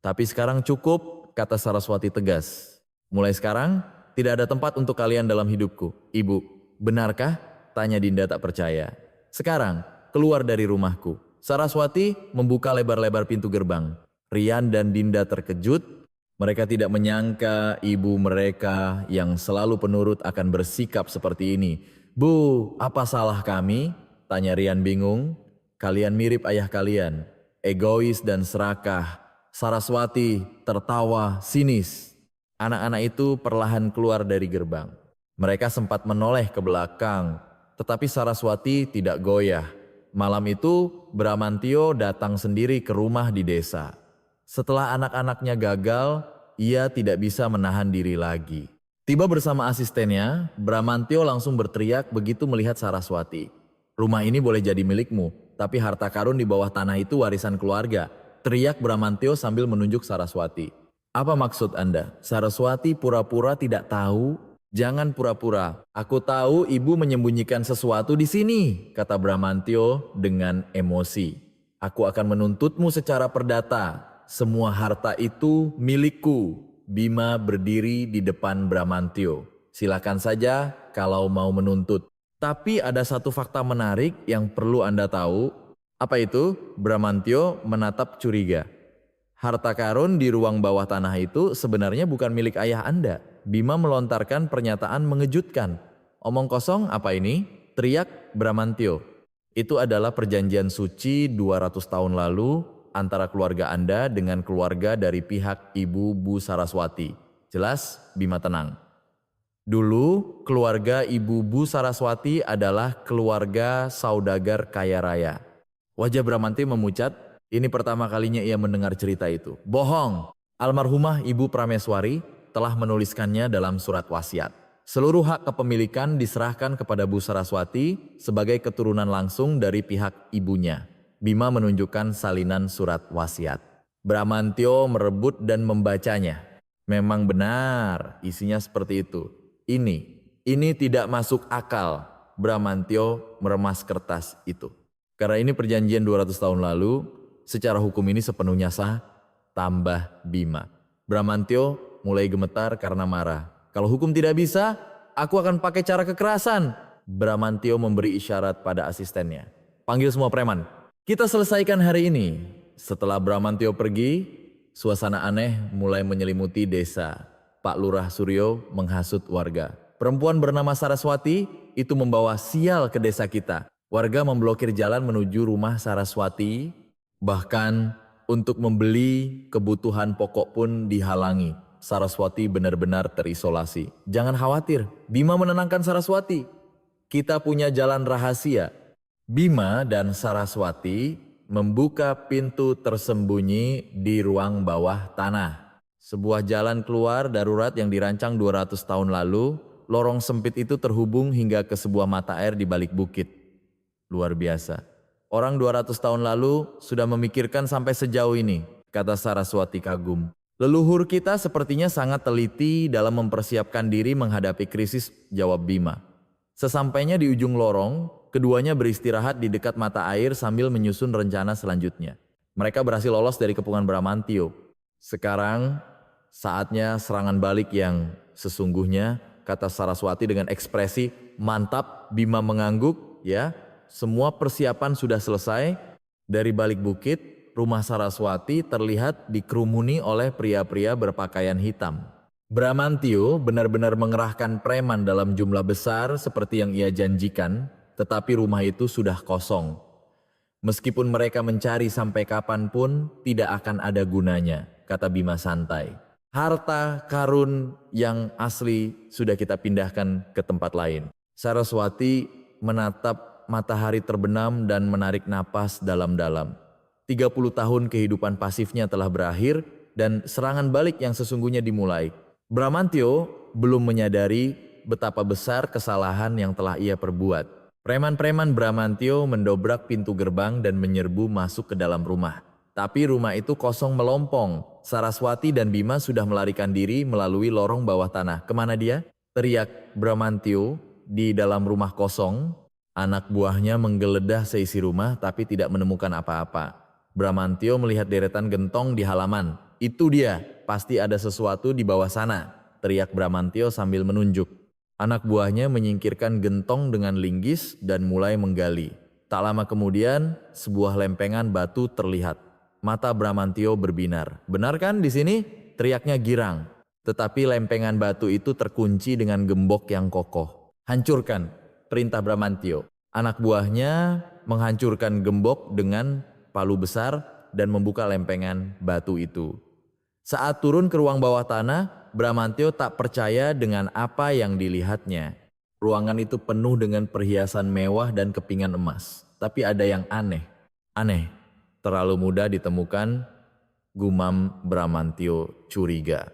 Tapi sekarang cukup, kata Saraswati tegas. Mulai sekarang, tidak ada tempat untuk kalian dalam hidupku. Ibu, benarkah? Tanya Dinda tak percaya. Sekarang, keluar dari rumahku. Saraswati membuka lebar-lebar pintu gerbang. Rian dan Dinda terkejut. Mereka tidak menyangka ibu mereka yang selalu penurut akan bersikap seperti ini. Bu, apa salah kami? Tanya Rian bingung. Kalian mirip ayah kalian. Egois dan serakah. Saraswati tertawa sinis. Anak-anak itu perlahan keluar dari gerbang. Mereka sempat menoleh ke belakang, tetapi Saraswati tidak goyah. Malam itu, Bramantio datang sendiri ke rumah di desa. Setelah anak-anaknya gagal, ia tidak bisa menahan diri lagi. Tiba bersama asistennya, Bramantio langsung berteriak begitu melihat Saraswati. Rumah ini boleh jadi milikmu, tapi harta karun di bawah tanah itu warisan keluarga. Teriak Bramantio sambil menunjuk Saraswati. Apa maksud Anda? Saraswati pura-pura tidak tahu? Jangan pura-pura. Aku tahu ibu menyembunyikan sesuatu di sini, kata Bramantio dengan emosi. Aku akan menuntutmu secara perdata. Semua harta itu milikku. Bima berdiri di depan Bramantio. Silakan saja kalau mau menuntut. Tapi ada satu fakta menarik yang perlu Anda tahu. Apa itu? Bramantio menatap curiga. Harta karun di ruang bawah tanah itu sebenarnya bukan milik ayah Anda. Bima melontarkan pernyataan mengejutkan. Omong kosong apa ini? Teriak Bramantio. Itu adalah perjanjian suci 200 tahun lalu antara keluarga Anda dengan keluarga dari pihak ibu Bu Saraswati. Jelas? Bima tenang. Dulu keluarga ibu Bu Saraswati adalah keluarga saudagar kaya raya. Wajah Bramantio memucat. Ini pertama kalinya ia mendengar cerita itu. Bohong. Almarhumah Ibu Prameswari telah menuliskannya dalam surat wasiat. Seluruh hak kepemilikan diserahkan kepada Bu Saraswati sebagai keturunan langsung dari pihak ibunya. Bima menunjukkan salinan surat wasiat. Bramantio merebut dan membacanya. Memang benar, isinya seperti itu. Ini tidak masuk akal. Bramantio meremas kertas itu. Karena ini perjanjian 200 tahun lalu, secara hukum ini sepenuhnya sah, tambah Bima. Bramantio mulai gemetar karena marah. Kalau hukum tidak bisa, aku akan pakai cara kekerasan. Bramantio memberi isyarat pada asistennya. Panggil semua preman. Kita selesaikan hari ini. Setelah Bramantio pergi, suasana aneh mulai menyelimuti desa. Pak Lurah Suryo menghasut warga. Perempuan bernama Saraswati itu membawa sial ke desa kita. Warga memblokir jalan menuju rumah Saraswati. Bahkan untuk membeli kebutuhan pokok pun dihalangi. Saraswati benar-benar terisolasi. Jangan khawatir, Bima menenangkan Saraswati. Kita punya jalan rahasia. Bima dan Saraswati membuka pintu tersembunyi di ruang bawah tanah. Sebuah jalan keluar darurat yang dirancang 200 tahun lalu, lorong sempit itu terhubung hingga ke sebuah mata air di balik bukit. Luar biasa. Orang 200 tahun lalu sudah memikirkan sampai sejauh ini, kata Saraswati kagum. Leluhur kita sepertinya sangat teliti dalam mempersiapkan diri menghadapi krisis, jawab Bima. Sesampainya di ujung lorong, keduanya beristirahat di dekat mata air sambil menyusun rencana selanjutnya. Mereka berhasil lolos dari kepungan Bramantio. Sekarang saatnya serangan balik yang sesungguhnya, kata Saraswati dengan ekspresi mantap. Bima mengangguk, ya, semua persiapan sudah selesai. Dari balik bukit, rumah Saraswati terlihat dikerumuni oleh pria-pria berpakaian hitam. Bramantio benar-benar mengerahkan preman dalam jumlah besar seperti yang ia janjikan, tetapi rumah itu sudah kosong. Meskipun mereka mencari sampai kapanpun, tidak akan ada gunanya, kata Bima santai. Harta karun yang asli sudah kita pindahkan ke tempat lain. Saraswati menatap matahari terbenam dan menarik napas dalam-dalam. 30 tahun kehidupan pasifnya telah berakhir dan serangan balik yang sesungguhnya dimulai. Bramantio belum menyadari betapa besar kesalahan yang telah ia perbuat. Preman-preman Bramantio mendobrak pintu gerbang dan menyerbu masuk ke dalam rumah. Tapi rumah itu kosong melompong. Saraswati dan Bima sudah melarikan diri melalui lorong bawah tanah. Kemana dia? Teriak Bramantio di dalam rumah kosong. Anak buahnya menggeledah seisi rumah tapi tidak menemukan apa-apa. Bramantio melihat deretan gentong di halaman. Itu dia, pasti ada sesuatu di bawah sana, teriak Bramantio sambil menunjuk. Anak buahnya menyingkirkan gentong dengan linggis dan mulai menggali. Tak lama kemudian, sebuah lempengan batu terlihat. Mata Bramantio berbinar. Benar kan di sini? Teriaknya girang. Tetapi lempengan batu itu terkunci dengan gembok yang kokoh. Hancurkan, perintah Bramantio. Anak buahnya menghancurkan gembok dengan palu besar dan membuka lempengan batu itu. Saat turun ke ruang bawah tanah, Bramantio tak percaya dengan apa yang dilihatnya. Ruangan itu penuh dengan perhiasan mewah dan kepingan emas. Tapi ada yang aneh. Aneh, terlalu mudah ditemukan, gumam Bramantio curiga.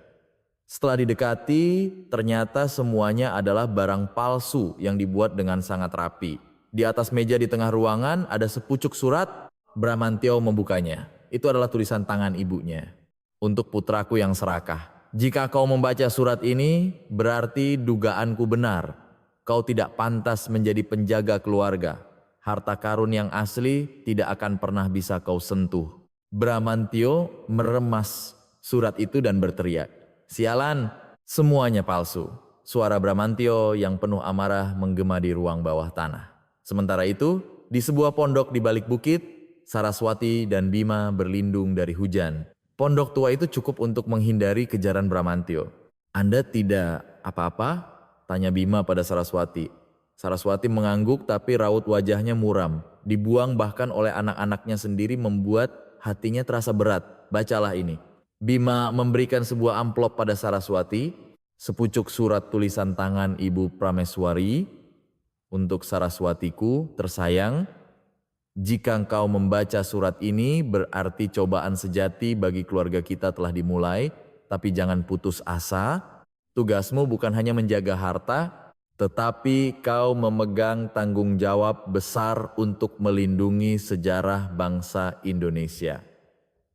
Setelah didekati, ternyata semuanya adalah barang palsu yang dibuat dengan sangat rapi. Di atas meja di tengah ruangan ada sepucuk surat. Bramantio membukanya. Itu adalah tulisan tangan ibunya. Untuk putraku yang serakah. Jika kau membaca surat ini, berarti dugaanku benar. Kau tidak pantas menjadi penjaga keluarga. Harta karun yang asli tidak akan pernah bisa kau sentuh. Bramantio meremas surat itu dan berteriak. Sialan, semuanya palsu. Suara Bramantio yang penuh amarah menggema di ruang bawah tanah. Sementara itu, di sebuah pondok di balik bukit, Saraswati dan Bima berlindung dari hujan. Pondok tua itu cukup untuk menghindari kejaran Bramantio. Anda tidak apa-apa? Tanya Bima pada Saraswati. Saraswati mengangguk tapi raut wajahnya muram. Dibuang bahkan oleh anak-anaknya sendiri membuat hatinya terasa berat. Bacalah ini. Bima memberikan sebuah amplop pada Saraswati. Sepucuk surat tulisan tangan Ibu Prameswari. Untuk Saraswatiku tersayang. Jika engkau membaca surat ini, berarti cobaan sejati bagi keluarga kita telah dimulai, tapi jangan putus asa. Tugasmu bukan hanya menjaga harta, tetapi kau memegang tanggung jawab besar untuk melindungi sejarah bangsa Indonesia.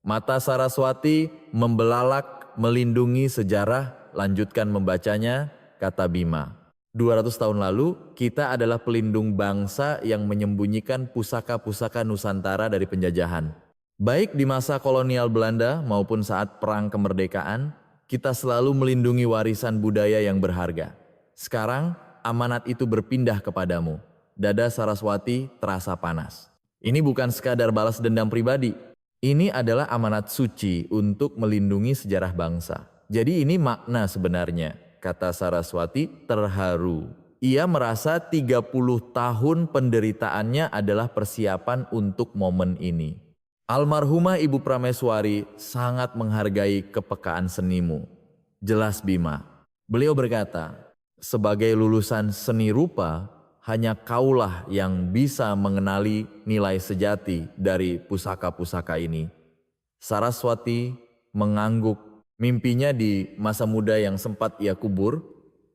Mata Saraswati membelalak melindungi sejarah, lanjutkan membacanya, kata Bima. 200 tahun lalu, kita adalah pelindung bangsa yang menyembunyikan pusaka-pusaka Nusantara dari penjajahan. Baik di masa kolonial Belanda maupun saat perang kemerdekaan, kita selalu melindungi warisan budaya yang berharga. Sekarang, amanat itu berpindah kepadamu. Dada Saraswati terasa panas. Ini bukan sekadar balas dendam pribadi. Ini adalah amanat suci untuk melindungi sejarah bangsa. Jadi ini makna sebenarnya. Kata Saraswati terharu. Ia merasa 30 tahun penderitaannya adalah persiapan untuk momen ini. Almarhumah Ibu Prameswari sangat menghargai kepekaan senimu. Jelas Bima. Beliau berkata, sebagai lulusan seni rupa, Hanya kaulah yang bisa mengenali nilai sejati dari pusaka-pusaka ini. Saraswati mengangguk. Mimpinya di masa muda yang sempat ia kubur,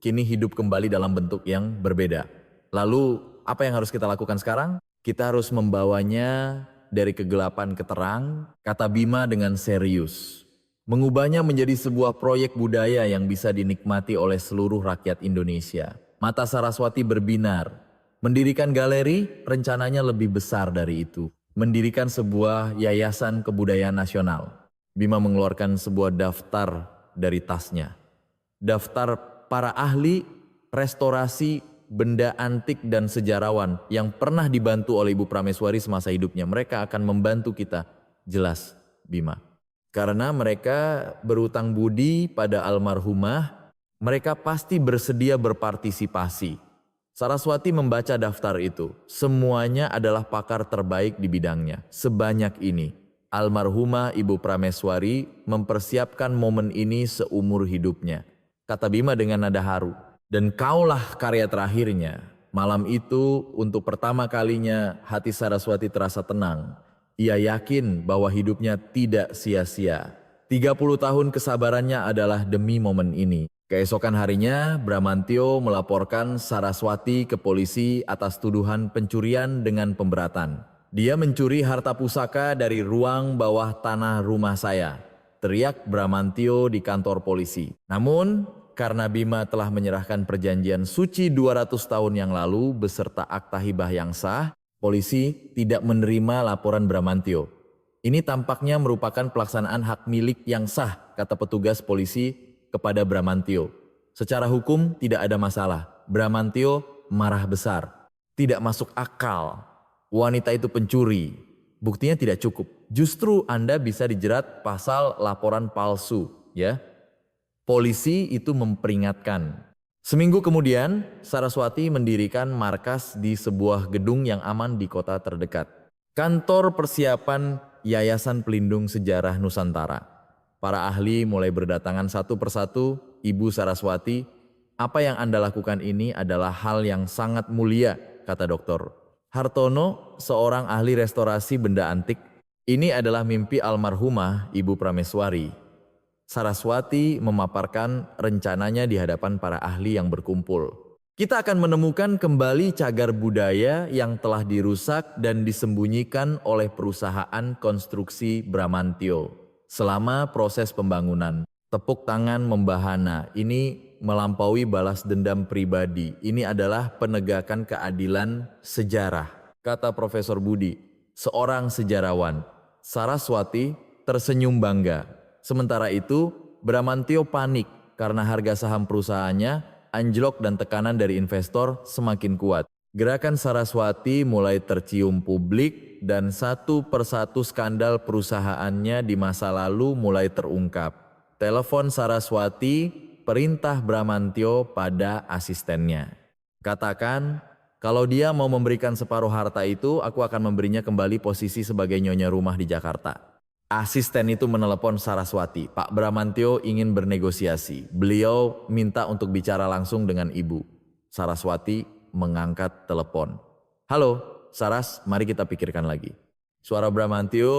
kini hidup kembali dalam bentuk yang berbeda. Lalu, apa yang harus kita lakukan sekarang? Kita harus membawanya dari kegelapan ke terang, kata Bima dengan serius. Mengubahnya menjadi sebuah proyek budaya yang bisa dinikmati oleh seluruh rakyat Indonesia. Mata Saraswati berbinar. Mendirikan galeri, rencananya lebih besar dari itu. Mendirikan sebuah yayasan kebudayaan nasional. Bima mengeluarkan sebuah daftar dari tasnya. Daftar para ahli restorasi benda antik dan sejarawan yang pernah dibantu oleh Ibu Prameswari semasa hidupnya. Mereka akan membantu kita. Jelas, Bima. Karena mereka berutang budi pada almarhumah, mereka pasti bersedia berpartisipasi. Saraswati membaca daftar itu. Semuanya adalah pakar terbaik di bidangnya. Sebanyak ini. Almarhumah Ibu Prameswari mempersiapkan momen ini seumur hidupnya. Kata Bima dengan nada haru. Dan kaulah karya terakhirnya. Malam itu untuk pertama kalinya hati Saraswati terasa tenang. Ia yakin bahwa hidupnya tidak sia-sia. 30 tahun kesabarannya adalah demi momen ini. Keesokan harinya, Bramantio melaporkan Saraswati ke polisi atas tuduhan pencurian dengan pemberatan. Dia mencuri harta pusaka dari ruang bawah tanah rumah saya, teriak Bramantio di kantor polisi. Namun, karena Bima telah menyerahkan perjanjian suci 200 tahun yang lalu beserta akta hibah yang sah, polisi tidak menerima laporan Bramantio. Ini tampaknya merupakan pelaksanaan hak milik yang sah, kata petugas polisi kepada Bramantio. Secara hukum tidak ada masalah. Bramantio marah besar. Tidak masuk akal. Wanita itu pencuri. Buktinya tidak cukup. Justru Anda bisa dijerat pasal laporan palsu, ya. Polisi itu memperingatkan. Seminggu kemudian, Saraswati mendirikan markas di sebuah gedung yang aman di kota terdekat. Kantor persiapan Yayasan Pelindung Sejarah Nusantara. Para ahli mulai berdatangan satu persatu. Ibu Saraswati, apa yang Anda lakukan ini adalah hal yang sangat mulia, kata dokter Hartono, seorang ahli restorasi benda antik. Ini adalah mimpi almarhumah Ibu Prameswari. Saraswati memaparkan rencananya di hadapan para ahli yang berkumpul. Kita akan menemukan kembali cagar budaya yang telah dirusak dan disembunyikan oleh perusahaan konstruksi Bramantio selama proses pembangunan. Tepuk tangan membahana, ini melampaui balas dendam pribadi. Ini adalah penegakan keadilan sejarah, kata Profesor Budi, seorang sejarawan. Saraswati tersenyum bangga. Sementara itu, Bramantio panik karena harga saham perusahaannya anjlok dan tekanan dari investor semakin kuat. Gerakan Saraswati mulai tercium publik dan satu persatu skandal perusahaannya di masa lalu mulai terungkap. Telepon Saraswati, perintah Bramantio pada asistennya. Katakan, kalau dia mau memberikan separuh harta itu, aku akan memberinya kembali posisi sebagai nyonya rumah di Jakarta. Asisten itu menelepon Saraswati. Pak Bramantio ingin bernegosiasi. Beliau minta untuk bicara langsung dengan ibu. Saraswati mengangkat telepon. Halo, Saras, mari kita pikirkan lagi. Suara Bramantio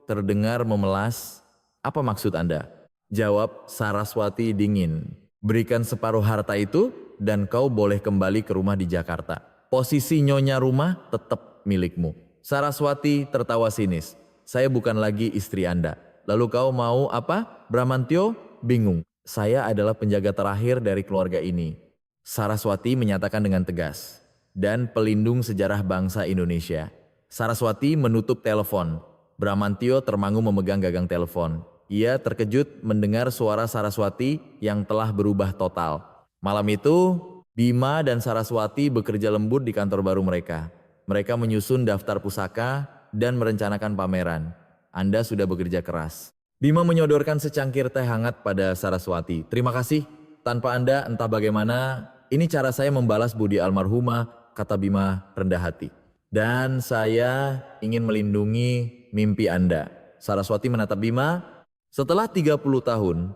terdengar memelas. Apa maksud Anda? Jawab Saraswati dingin. Berikan separuh harta itu dan kau boleh kembali ke rumah di Jakarta. Posisi nyonya rumah tetap milikmu. Saraswati tertawa sinis. Saya bukan lagi istri Anda. Lalu kau mau apa? Bramantio bingung. Saya adalah penjaga terakhir dari keluarga ini. Saraswati menyatakan dengan tegas. Dan pelindung sejarah bangsa Indonesia. Saraswati menutup telepon. Bramantio termangu memegang gagang telepon. Ia terkejut mendengar suara Saraswati yang telah berubah total. Malam itu, Bima dan Saraswati bekerja lembut di kantor baru mereka. Mereka menyusun daftar pusaka dan merencanakan pameran. Anda sudah bekerja keras. Bima menyodorkan secangkir teh hangat pada Saraswati. Terima kasih. Tanpa Anda entah bagaimana, ini cara saya membalas budi almarhumah, kata Bima rendah hati. Dan saya ingin melindungi mimpi Anda. Saraswati menatap Bima. Setelah 30 tahun,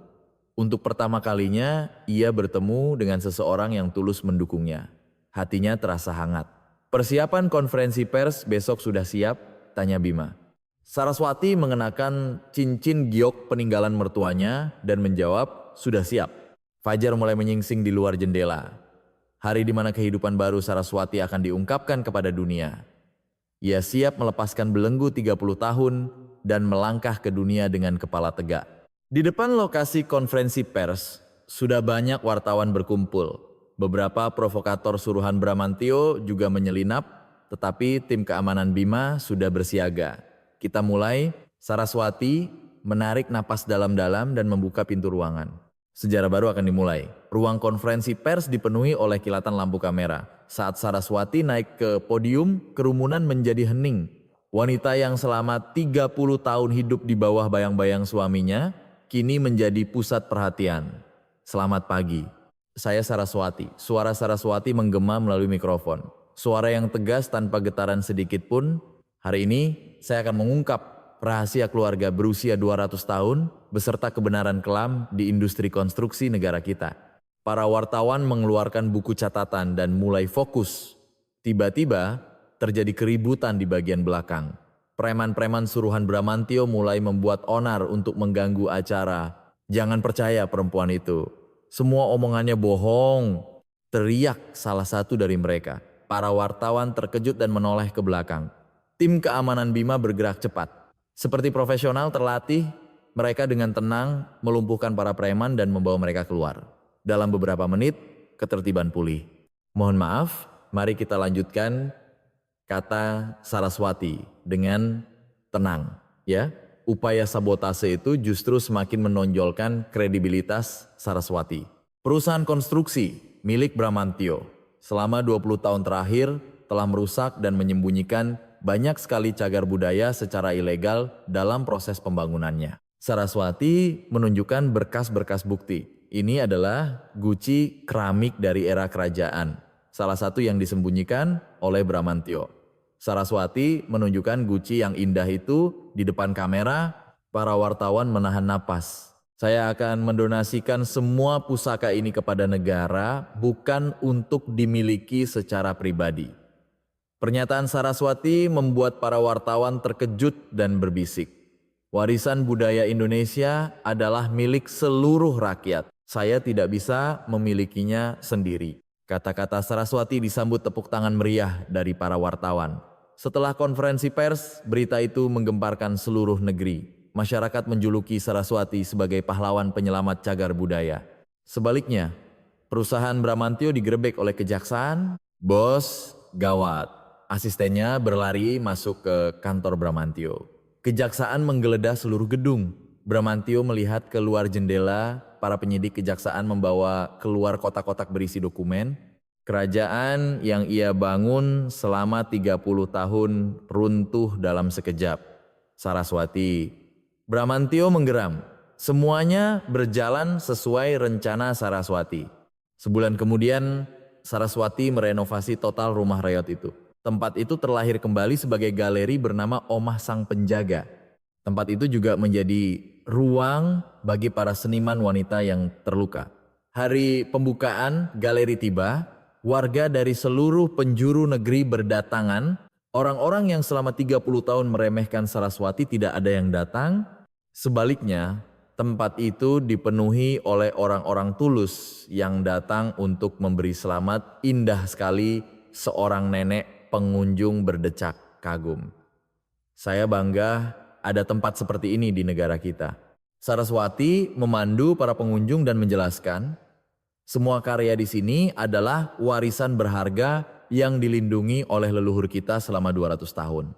untuk pertama kalinya ia bertemu dengan seseorang yang tulus mendukungnya. Hatinya terasa hangat. "Persiapan konferensi pers besok sudah siap?" tanya Bima. Saraswati mengenakan cincin giok peninggalan mertuanya dan menjawab, "Sudah siap." Fajar mulai menyingsing di luar jendela. Hari di mana kehidupan baru Saraswati akan diungkapkan kepada dunia. Ia siap melepaskan belenggu 30 tahun dan melangkah ke dunia dengan kepala tegak. Di depan lokasi konferensi pers, sudah banyak wartawan berkumpul. Beberapa provokator suruhan Bramantio juga menyelinap, tetapi tim keamanan Bima sudah bersiaga. Kita mulai. Saraswati menarik napas dalam-dalam dan membuka pintu ruangan. Sejarah baru akan dimulai. Ruang konferensi pers dipenuhi oleh kilatan lampu kamera. Saat Saraswati naik ke podium, kerumunan menjadi hening. Wanita yang selama 30 tahun hidup di bawah bayang-bayang suaminya, kini menjadi pusat perhatian. "Selamat pagi. Saya Saraswati." Suara Saraswati menggema melalui mikrofon. Suara yang tegas tanpa getaran sedikit pun. "Hari ini saya akan mengungkap rahasia keluarga berusia 200 tahun beserta kebenaran kelam di industri konstruksi negara kita." Para wartawan mengeluarkan buku catatan dan mulai fokus. Tiba-tiba terjadi keributan di bagian belakang. Preman-preman suruhan Bramantio mulai membuat onar untuk mengganggu acara. "Jangan percaya perempuan itu. Semua omongannya bohong," teriak salah satu dari mereka. Para wartawan terkejut dan menoleh ke belakang. Tim keamanan Bima bergerak cepat. Seperti profesional terlatih, mereka dengan tenang melumpuhkan para preman dan membawa mereka keluar. Dalam beberapa menit, ketertiban pulih. "Mohon maaf, mari kita lanjutkan," kata Saraswati dengan tenang. Ya, upaya sabotase itu justru semakin menonjolkan kredibilitas Saraswati. Perusahaan konstruksi milik Bramantio selama 20 tahun terakhir telah merusak dan menyembunyikan banyak sekali cagar budaya secara ilegal dalam proses pembangunannya. Saraswati menunjukkan berkas-berkas bukti. Ini adalah guci keramik dari era kerajaan, salah satu yang disembunyikan oleh Bramantio. Saraswati menunjukkan guci yang indah itu di depan kamera. Para wartawan menahan napas. "Saya akan mendonasikan semua pusaka ini kepada negara, bukan untuk dimiliki secara pribadi." Pernyataan Saraswati membuat para wartawan terkejut dan berbisik. "Warisan budaya Indonesia adalah milik seluruh rakyat. Saya tidak bisa memilikinya sendiri." Kata-kata Saraswati disambut tepuk tangan meriah dari para wartawan. Setelah konferensi pers, berita itu menggemparkan seluruh negeri. Masyarakat menjuluki Saraswati sebagai pahlawan penyelamat cagar budaya. Sebaliknya, perusahaan Bramantio digerebek oleh kejaksaan. "Bos, gawat." Asistennya berlari masuk ke kantor Bramantio. Kejaksaan menggeledah seluruh gedung. Bramantio melihat keluar jendela. Para penyidik kejaksaan membawa keluar kotak-kotak berisi dokumen. Kerajaan yang ia bangun selama 30 tahun runtuh dalam sekejap. Saraswati. Bramantio menggeram. Semuanya berjalan sesuai rencana Saraswati. Sebulan kemudian, Saraswati merenovasi total rumah Rayot itu. Tempat itu terlahir kembali sebagai galeri bernama Omah Sang Penjaga. Tempat itu juga menjadi ruang bagi para seniman wanita yang terluka. Hari pembukaan galeri tiba, warga dari seluruh penjuru negeri berdatangan. Orang-orang yang selama 30 tahun meremehkan Saraswati tidak ada yang datang. Sebaliknya, tempat itu dipenuhi oleh orang-orang tulus yang datang untuk memberi selamat. Indah sekali, seorang nenek pengunjung berdecak kagum. "Saya bangga ada tempat seperti ini di negara kita." Saraswati memandu para pengunjung dan menjelaskan, "Semua karya di sini adalah warisan berharga yang dilindungi oleh leluhur kita selama 200 tahun.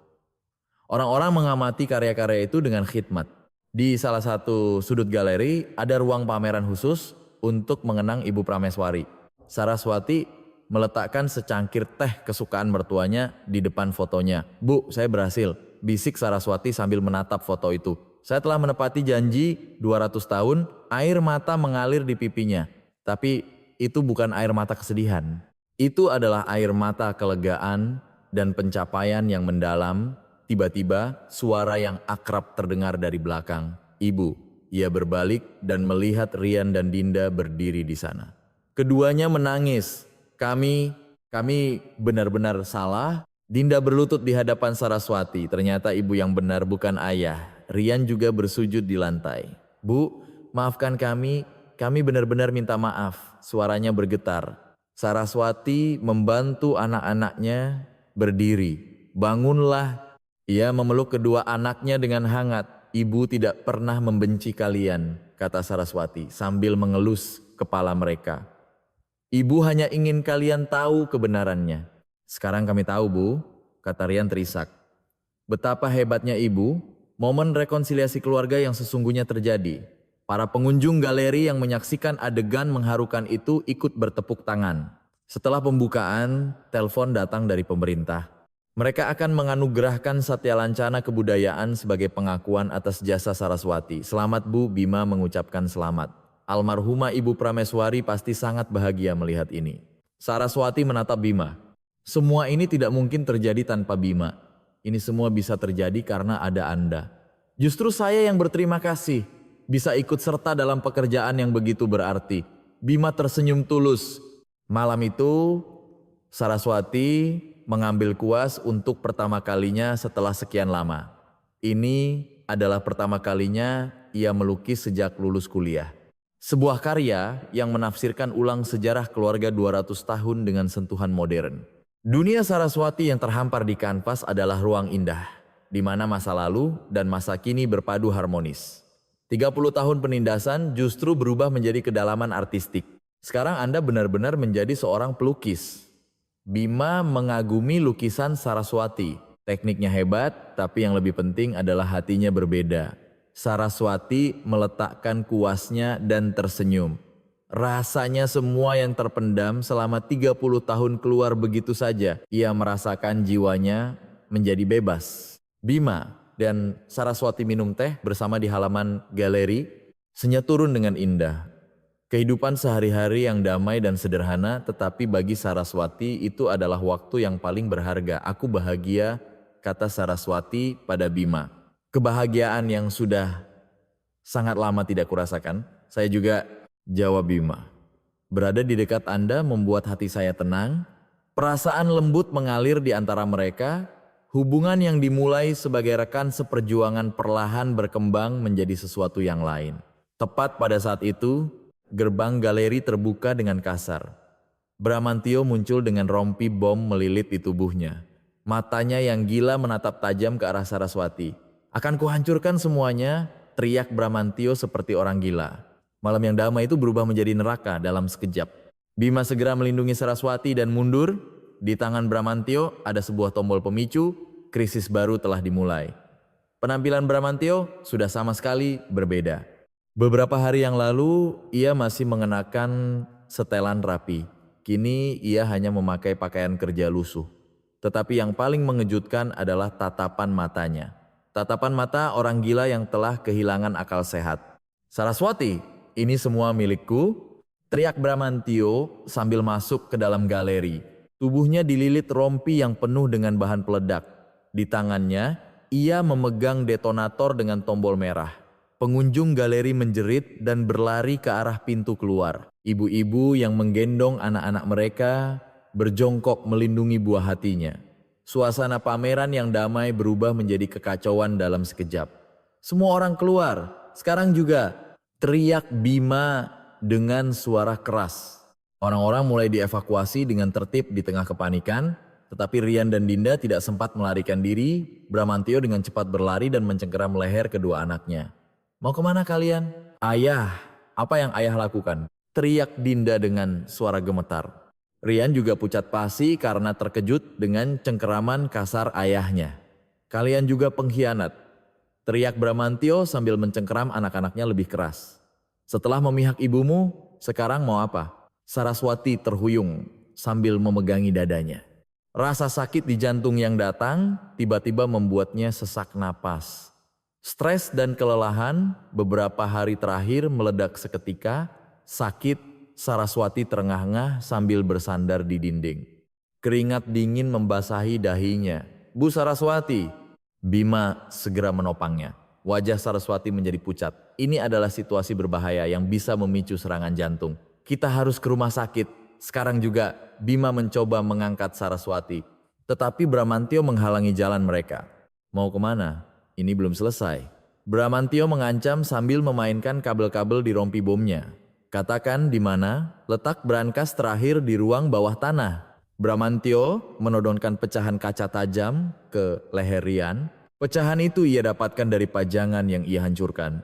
Orang-orang mengamati karya-karya itu dengan khidmat. Di salah satu sudut galeri ada ruang pameran khusus untuk mengenang Ibu Prameswari." Saraswati meletakkan secangkir teh kesukaan mertuanya di depan fotonya. "Bu, saya berhasil," bisik Saraswati sambil menatap foto itu. "Saya telah menepati janji 200 tahun." Air mata mengalir di pipinya. Tapi itu bukan air mata kesedihan. Itu adalah air mata kelegaan dan pencapaian yang mendalam. Tiba-tiba suara yang akrab terdengar dari belakang. "Ibu." Ia berbalik dan melihat Rian dan Dinda berdiri di sana. Keduanya menangis. Kami benar-benar salah. Dinda berlutut di hadapan Saraswati. Ternyata ibu yang benar bukan ayah. Rian juga bersujud di lantai. Bu, maafkan kami benar-benar minta maaf. Suaranya bergetar. Saraswati membantu anak-anaknya berdiri. Bangunlah. Ia memeluk kedua anaknya dengan hangat. Ibu tidak pernah membenci kalian, kata Saraswati sambil mengelus kepala mereka. Ibu hanya ingin kalian tahu kebenarannya. Sekarang kami tahu, Bu, kata Rian terisak. Betapa hebatnya ibu, momen rekonsiliasi keluarga yang sesungguhnya terjadi. Para pengunjung galeri yang menyaksikan adegan mengharukan itu ikut bertepuk tangan. Setelah pembukaan, telepon datang dari pemerintah. Mereka akan menganugerahkan Satya Lancana Kebudayaan sebagai pengakuan atas jasa Saraswati. Selamat Bu, Bima mengucapkan selamat. Almarhumah Ibu Prameswari pasti sangat bahagia melihat ini. Saraswati menatap Bima. Semua ini tidak mungkin terjadi tanpa Bima. Ini semua bisa terjadi karena ada Anda. Justru saya yang berterima kasih bisa ikut serta dalam pekerjaan yang begitu berarti. Bima tersenyum tulus. Malam itu Saraswati mengambil kuas untuk pertama kalinya setelah sekian lama. Ini adalah pertama kalinya ia melukis sejak lulus kuliah. Sebuah karya yang menafsirkan ulang sejarah keluarga 200 tahun dengan sentuhan modern. Dunia Saraswati yang terhampar di kanvas adalah ruang indah, di mana masa lalu dan masa kini berpadu harmonis. 30 tahun penindasan justru berubah menjadi kedalaman artistik. Sekarang Anda benar-benar menjadi seorang pelukis. Bima mengagumi lukisan Saraswati. Tekniknya hebat, tapi yang lebih penting adalah hatinya berbeda. Saraswati meletakkan kuasnya dan tersenyum. Rasanya semua yang terpendam selama 30 tahun keluar begitu saja. Ia merasakan jiwanya menjadi bebas. Bima dan Saraswati minum teh bersama di halaman galeri. Senyap turun dengan indah. Kehidupan sehari-hari yang damai dan sederhana, tetapi bagi Saraswati itu adalah waktu yang paling berharga. Aku bahagia, kata Saraswati pada Bima. Kebahagiaan yang sudah sangat lama tidak kurasakan. Saya juga, jawab Bima. Berada di dekat Anda membuat hati saya tenang. Perasaan lembut mengalir di antara mereka. Hubungan yang dimulai sebagai rekan seperjuangan perlahan berkembang menjadi sesuatu yang lain. Tepat pada saat itu, gerbang galeri terbuka dengan kasar. Bramantio muncul dengan rompi bom melilit di tubuhnya. Matanya yang gila menatap tajam ke arah Saraswati. Akan kuhancurkan semuanya, teriak Bramantio seperti orang gila. Malam yang damai itu berubah menjadi neraka dalam sekejap. Bima segera melindungi Saraswati dan mundur. Di tangan Bramantio ada sebuah tombol pemicu, krisis baru telah dimulai. Penampilan Bramantio sudah sama sekali berbeda. Beberapa hari yang lalu, ia masih mengenakan setelan rapi. Kini ia hanya memakai pakaian kerja lusuh. Tetapi yang paling mengejutkan adalah tatapan matanya. Tatapan mata orang gila yang telah kehilangan akal sehat. Saraswati, ini semua milikku, teriak Bramantio sambil masuk ke dalam galeri. Tubuhnya dililit rompi yang penuh dengan bahan peledak. Di tangannya, ia memegang detonator dengan tombol merah. Pengunjung galeri menjerit dan berlari ke arah pintu keluar. Ibu-ibu yang menggendong anak-anak mereka berjongkok melindungi buah hatinya. Suasana pameran yang damai berubah menjadi kekacauan dalam sekejap. Semua orang keluar, sekarang juga, teriak Bima dengan suara keras. Orang-orang mulai dievakuasi dengan tertib di tengah kepanikan, tetapi Rian dan Dinda tidak sempat melarikan diri. Bramantio dengan cepat berlari dan mencengkeram leher kedua anaknya. Mau kemana kalian? Ayah, apa yang ayah lakukan? Teriak Dinda dengan suara gemetar. Rian juga pucat pasi karena terkejut dengan cengkeraman kasar ayahnya. Kalian juga pengkhianat, teriak Bramantio sambil mencengkeram anak-anaknya lebih keras. Setelah memihak ibumu, sekarang mau apa? Saraswati terhuyung sambil memegangi dadanya. Rasa sakit di jantung yang datang tiba-tiba membuatnya sesak napas. Stres dan kelelahan beberapa hari terakhir meledak seketika. Sakit, Saraswati terengah-engah sambil bersandar di dinding. Keringat dingin membasahi dahinya. Bu Saraswati, Bima segera menopangnya. Wajah Saraswati menjadi pucat. Ini adalah situasi berbahaya yang bisa memicu serangan jantung. Kita harus ke rumah sakit. Sekarang juga Bima mencoba mengangkat Saraswati. Tetapi Bramantio menghalangi jalan mereka. Mau kemana? Ini belum selesai. Bramantio mengancam sambil memainkan kabel-kabel di rompi bomnya. Katakan di mana letak brankas terakhir di ruang bawah tanah. Bramantio menodongkan pecahan kaca tajam ke leher Rian. Pecahan itu ia dapatkan dari pajangan yang ia hancurkan.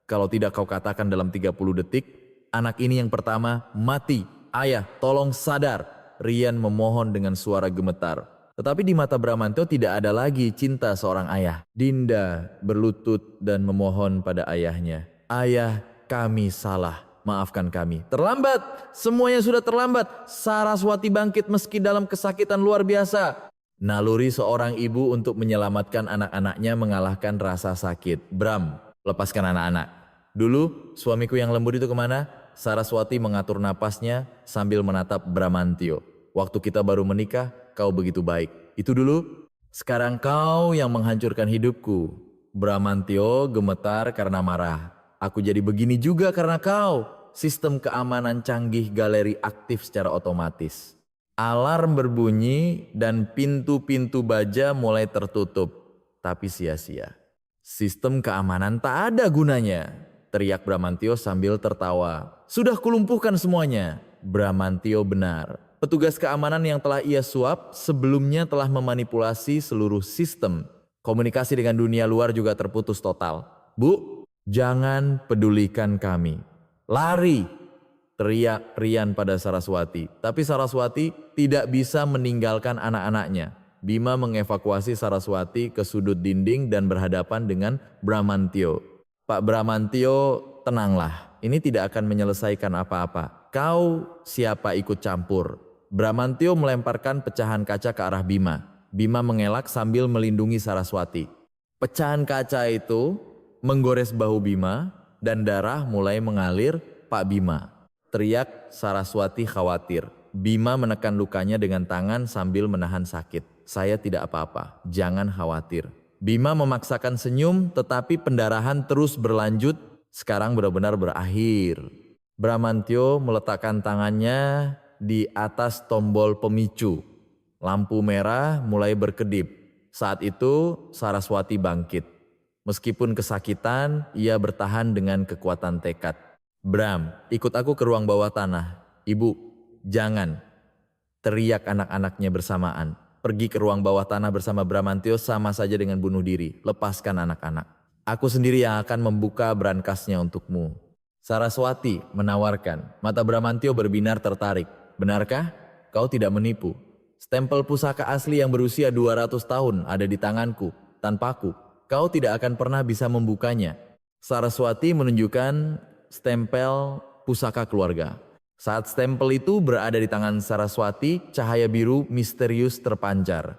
Kalau tidak kau katakan dalam 30 detik, anak ini yang pertama mati. Ayah, tolong sadar. Rian memohon dengan suara gemetar. Tetapi di mata Bramantio tidak ada lagi cinta seorang ayah. Dinda berlutut dan memohon pada ayahnya. Ayah, kami salah. Maafkan kami. Terlambat. Semuanya sudah terlambat. Saraswati bangkit meski dalam kesakitan luar biasa. Naluri seorang ibu untuk menyelamatkan anak-anaknya mengalahkan rasa sakit. Bram, lepaskan anak-anak. Dulu suamiku yang lembut itu kemana? Saraswati mengatur napasnya sambil menatap Bramantio. Waktu kita baru menikah, kau begitu baik. Itu dulu. Sekarang kau yang menghancurkan hidupku. Bramantio gemetar karena marah. Aku jadi begini juga karena kau. Sistem keamanan canggih galeri aktif secara otomatis. Alarm berbunyi dan pintu-pintu baja mulai tertutup. Tapi sia-sia. Sistem keamanan tak ada gunanya. Teriak Bramantio sambil tertawa. Sudah kulumpuhkan semuanya. Bramantio benar. Petugas keamanan yang telah ia suap sebelumnya telah memanipulasi seluruh sistem. Komunikasi dengan dunia luar juga terputus total. Bu, jangan pedulikan kami. Lari! Teriak Rian pada Saraswati. Tapi Saraswati tidak bisa meninggalkan anak-anaknya. Bima mengevakuasi Saraswati ke sudut dinding dan berhadapan dengan Bramantio. Pak Bramantio, tenanglah. Ini tidak akan menyelesaikan apa-apa. Kau siapa ikut campur? Bramantio melemparkan pecahan kaca ke arah Bima. Bima mengelak sambil melindungi Saraswati. Pecahan kaca itu menggores bahu Bima dan darah mulai mengalir. Pak Bima, teriak Saraswati khawatir. Bima menekan lukanya dengan tangan sambil menahan sakit. Saya tidak apa-apa, jangan khawatir. Bima memaksakan senyum tetapi pendarahan terus berlanjut. Sekarang benar-benar berakhir. Bramantio meletakkan tangannya di atas tombol pemicu. Lampu merah mulai berkedip. Saat itu Saraswati bangkit. Meskipun kesakitan, ia bertahan dengan kekuatan tekad. Bram, ikut aku ke ruang bawah tanah. Ibu, jangan. Teriak anak-anaknya bersamaan. Pergi ke ruang bawah tanah bersama Bramantio sama saja dengan bunuh diri. Lepaskan anak-anak. Aku sendiri yang akan membuka brankasnya untukmu. Saraswati menawarkan. Mata Bramantio berbinar tertarik. Benarkah? Kau tidak menipu. Stempel pusaka asli yang berusia 200 tahun ada di tanganku. Tanpaku, kau tidak akan pernah bisa membukanya. Saraswati menunjukkan stempel pusaka keluarga. Saat stempel itu berada di tangan Saraswati, cahaya biru misterius terpancar.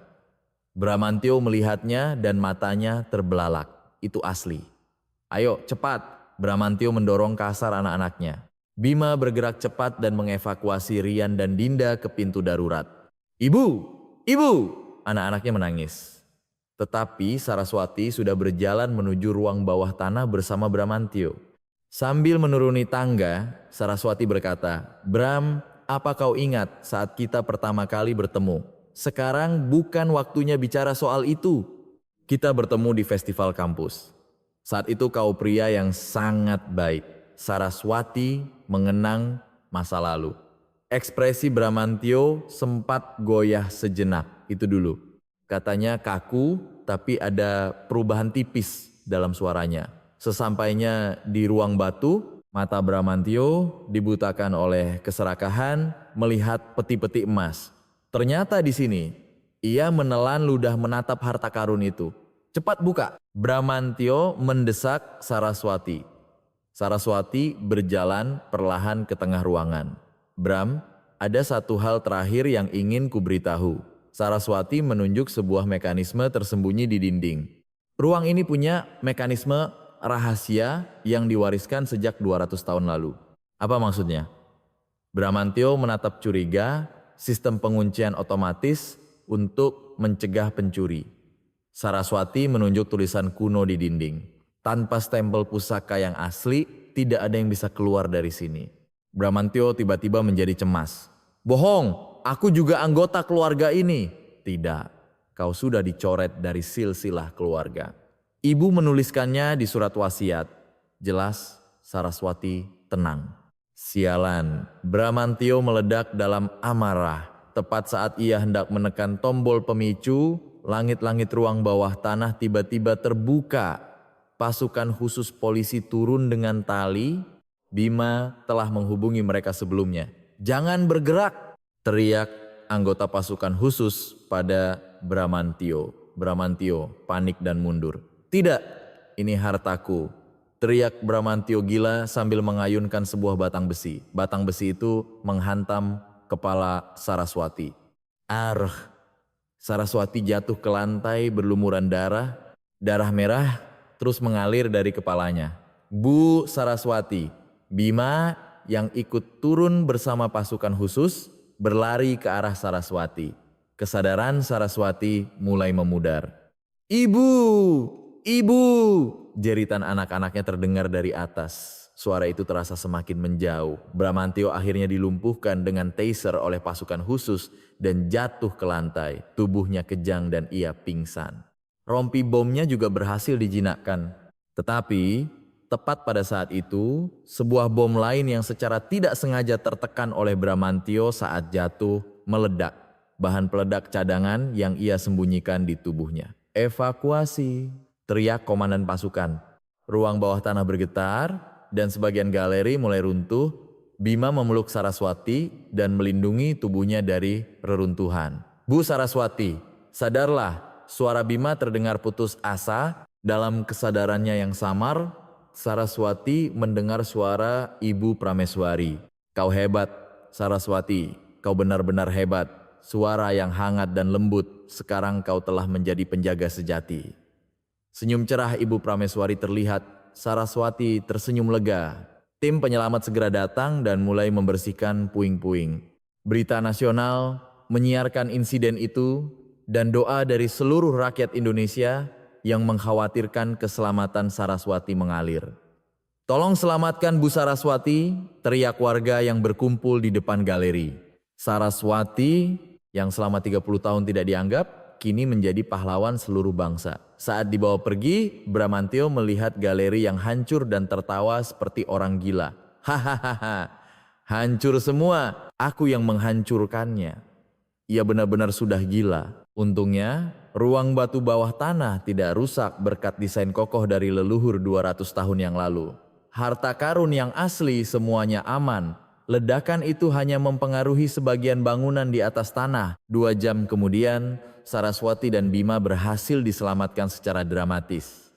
Bramantio melihatnya dan matanya terbelalak. Itu asli. Ayo cepat, Bramantio mendorong kasar anak-anaknya. Bima bergerak cepat dan mengevakuasi Rian dan Dinda ke pintu darurat. Ibu, ibu, anak-anaknya menangis. Tetapi Saraswati sudah berjalan menuju ruang bawah tanah bersama Bramantio. Sambil menuruni tangga, Saraswati berkata, Bram, apa kau ingat saat kita pertama kali bertemu? Sekarang bukan waktunya bicara soal itu. Kita bertemu di festival kampus. Saat itu kau pria yang sangat baik. Saraswati mengenang masa lalu. Ekspresi Bramantio sempat goyah sejenak, itu dulu. Katanya kaku, tapi ada perubahan tipis dalam suaranya. Sesampainya di ruang batu, mata Bramantio dibutakan oleh keserakahan melihat peti-peti emas. Ternyata di sini, ia menelan ludah menatap harta karun itu. Cepat buka. Bramantio mendesak Saraswati. Saraswati berjalan perlahan ke tengah ruangan. Bram, ada satu hal terakhir yang ingin kuberitahu. Saraswati menunjuk sebuah mekanisme tersembunyi di dinding. Ruang ini punya mekanisme rahasia yang diwariskan sejak 200 tahun lalu. Apa maksudnya? Bramantio menatap curiga, sistem penguncian otomatis untuk mencegah pencuri. Saraswati menunjuk tulisan kuno di dinding. Tanpa stempel pusaka yang asli, tidak ada yang bisa keluar dari sini. Bramantio tiba-tiba menjadi cemas. Bohong, aku juga anggota keluarga ini. Tidak, kau sudah dicoret dari silsilah keluarga. Ibu menuliskannya di surat wasiat. Jelas, Saraswati tenang. Sialan, Bramantio meledak dalam amarah. Tepat saat ia hendak menekan tombol pemicu, langit-langit ruang bawah tanah tiba-tiba terbuka. Pasukan khusus polisi turun dengan tali. Bima telah menghubungi mereka sebelumnya. Jangan bergerak, teriak anggota pasukan khusus pada Bramantio. Bramantio panik dan mundur. Tidak, ini hartaku, teriak Bramantio gila sambil mengayunkan sebuah batang besi. Batang besi itu menghantam kepala Saraswati. Arh, Saraswati jatuh ke lantai berlumuran darah. Darah merah terus mengalir dari kepalanya. Bu Saraswati, Bima yang ikut turun bersama pasukan khusus berlari ke arah Saraswati. Kesadaran Saraswati mulai memudar. Ibu! Ibu! Jeritan anak-anaknya terdengar dari atas. Suara itu terasa semakin menjauh. Bramantio akhirnya dilumpuhkan dengan taser oleh pasukan khusus dan jatuh ke lantai. Tubuhnya kejang dan ia pingsan. Rompi bomnya juga berhasil dijinakkan. Tetapi, tepat pada saat itu, sebuah bom lain yang secara tidak sengaja tertekan oleh Bramantio saat jatuh meledak. Bahan peledak cadangan yang ia sembunyikan di tubuhnya. Evakuasi, teriak komandan pasukan. Ruang bawah tanah bergetar dan sebagian galeri mulai runtuh. Bima memeluk Saraswati dan melindungi tubuhnya dari reruntuhan. Bu Saraswati, sadarlah, suara Bima terdengar putus asa. Dalam kesadarannya yang samar, Saraswati mendengar suara Ibu Prameswari. Kau hebat, Saraswati, kau benar-benar hebat. Suara yang hangat dan lembut, sekarang kau telah menjadi penjaga sejati. Senyum cerah Ibu Prameswari terlihat, Saraswati tersenyum lega. Tim penyelamat segera datang dan mulai membersihkan puing-puing. Berita nasional menyiarkan insiden itu dan doa dari seluruh rakyat Indonesia yang mengkhawatirkan keselamatan Saraswati mengalir. Tolong selamatkan Bu Saraswati, teriak warga yang berkumpul di depan galeri. Saraswati yang selama 30 tahun tidak dianggap, kini menjadi pahlawan seluruh bangsa. Saat dibawa pergi, Bramantio melihat galeri yang hancur dan tertawa seperti orang gila. Hahaha, hancur semua, aku yang menghancurkannya. Ia benar-benar sudah gila. Untungnya, ruang batu bawah tanah tidak rusak berkat desain kokoh dari leluhur 200 tahun yang lalu. Harta karun yang asli semuanya aman. Ledakan itu hanya mempengaruhi sebagian bangunan di atas tanah. 2 jam kemudian, Saraswati dan Bima berhasil diselamatkan secara dramatis.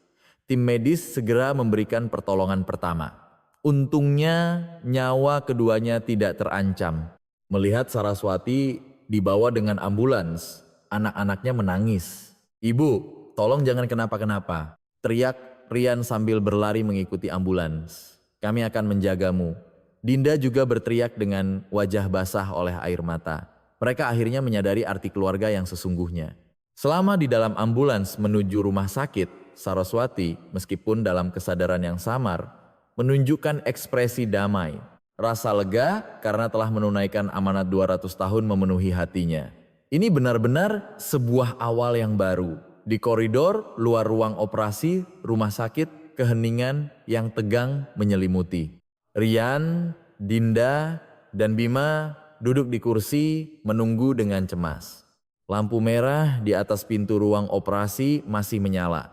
Tim medis segera memberikan pertolongan pertama. Untungnya, nyawa keduanya tidak terancam. Melihat Saraswati dibawa dengan ambulans, anak-anaknya menangis. Ibu, tolong jangan kenapa-kenapa, teriak Rian sambil berlari mengikuti ambulans. Kami akan menjagamu. Dinda juga berteriak dengan wajah basah oleh air mata. Mereka akhirnya menyadari arti keluarga yang sesungguhnya. Selama di dalam ambulans menuju rumah sakit, Saraswati, meskipun dalam kesadaran yang samar, menunjukkan ekspresi damai. Rasa lega karena telah menunaikan amanat 200 tahun memenuhi hatinya. Ini benar-benar sebuah awal yang baru. Di koridor, luar ruang operasi, rumah sakit, keheningan yang tegang menyelimuti. Rian, Dinda, dan Bima duduk di kursi menunggu dengan cemas. Lampu merah di atas pintu ruang operasi masih menyala.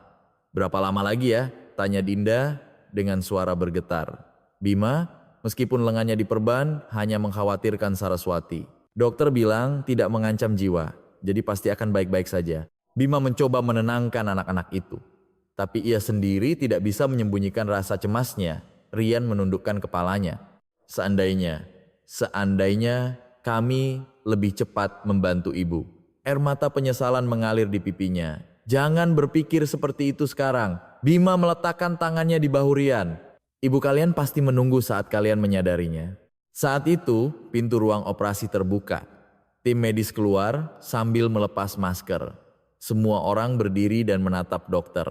Berapa lama lagi ya? Tanya Dinda dengan suara bergetar. Bima, meskipun lengannya diperban, hanya mengkhawatirkan Saraswati. Dokter bilang tidak mengancam jiwa, jadi pasti akan baik-baik saja. Bima mencoba menenangkan anak-anak itu. Tapi ia sendiri tidak bisa menyembunyikan rasa cemasnya. Rian menundukkan kepalanya. Seandainya kami lebih cepat membantu ibu. Air mata penyesalan mengalir di pipinya. Jangan berpikir seperti itu sekarang. Bima meletakkan tangannya di bahu Rian. Ibu kalian pasti menunggu saat kalian menyadarinya. Saat itu, pintu ruang operasi terbuka. Tim medis keluar sambil melepas masker. Semua orang berdiri dan menatap dokter.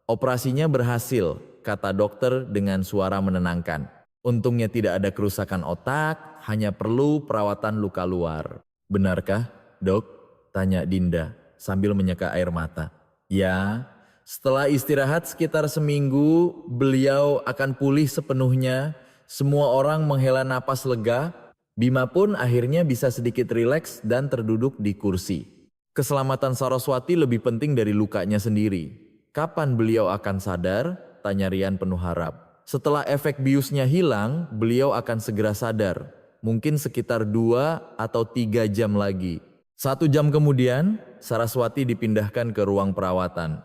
Operasinya berhasil, kata dokter dengan suara menenangkan. Untungnya tidak ada kerusakan otak, hanya perlu perawatan luka luar. Benarkah, dok? Tanya Dinda sambil menyeka air mata. Ya, setelah istirahat sekitar seminggu, beliau akan pulih sepenuhnya. Semua orang menghela napas lega. Bima pun akhirnya bisa sedikit rileks dan terduduk di kursi. Keselamatan Saraswati lebih penting dari lukanya sendiri. Kapan beliau akan sadar? Tanya Rian penuh harap. Setelah efek biusnya hilang, beliau akan segera sadar. Mungkin sekitar 2 atau 3 jam lagi. 1 jam kemudian, Saraswati dipindahkan ke ruang perawatan.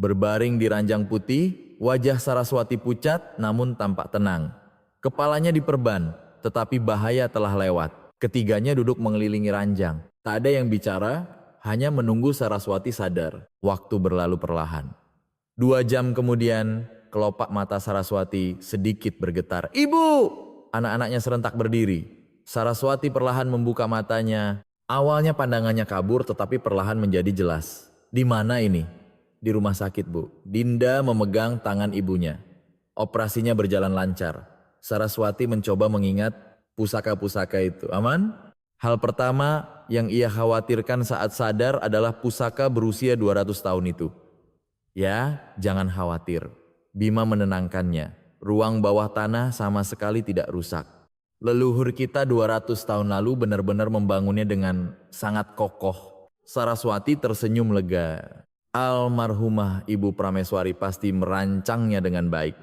Berbaring di ranjang putih, wajah Saraswati pucat namun tampak tenang. Kepalanya diperban, tetapi bahaya telah lewat. Ketiganya duduk mengelilingi ranjang. Tak ada yang bicara, hanya menunggu Saraswati sadar. Waktu berlalu perlahan. 2 jam kemudian, kelopak mata Saraswati sedikit bergetar. Ibu! Anak-anaknya serentak berdiri. Saraswati perlahan membuka matanya. Awalnya pandangannya kabur tetapi perlahan menjadi jelas. Di mana ini? Di rumah sakit, Bu. Dinda memegang tangan ibunya. Operasinya berjalan lancar. Saraswati mencoba mengingat pusaka-pusaka itu. Aman? Hal pertama yang ia khawatirkan saat sadar adalah pusaka berusia 200 tahun itu. Ya, jangan khawatir. Bima menenangkannya. Ruang bawah tanah sama sekali tidak rusak. Leluhur kita 200 tahun lalu benar-benar membangunnya dengan sangat kokoh. Saraswati tersenyum lega. Almarhumah Ibu Prameswari pasti merancangnya dengan baik.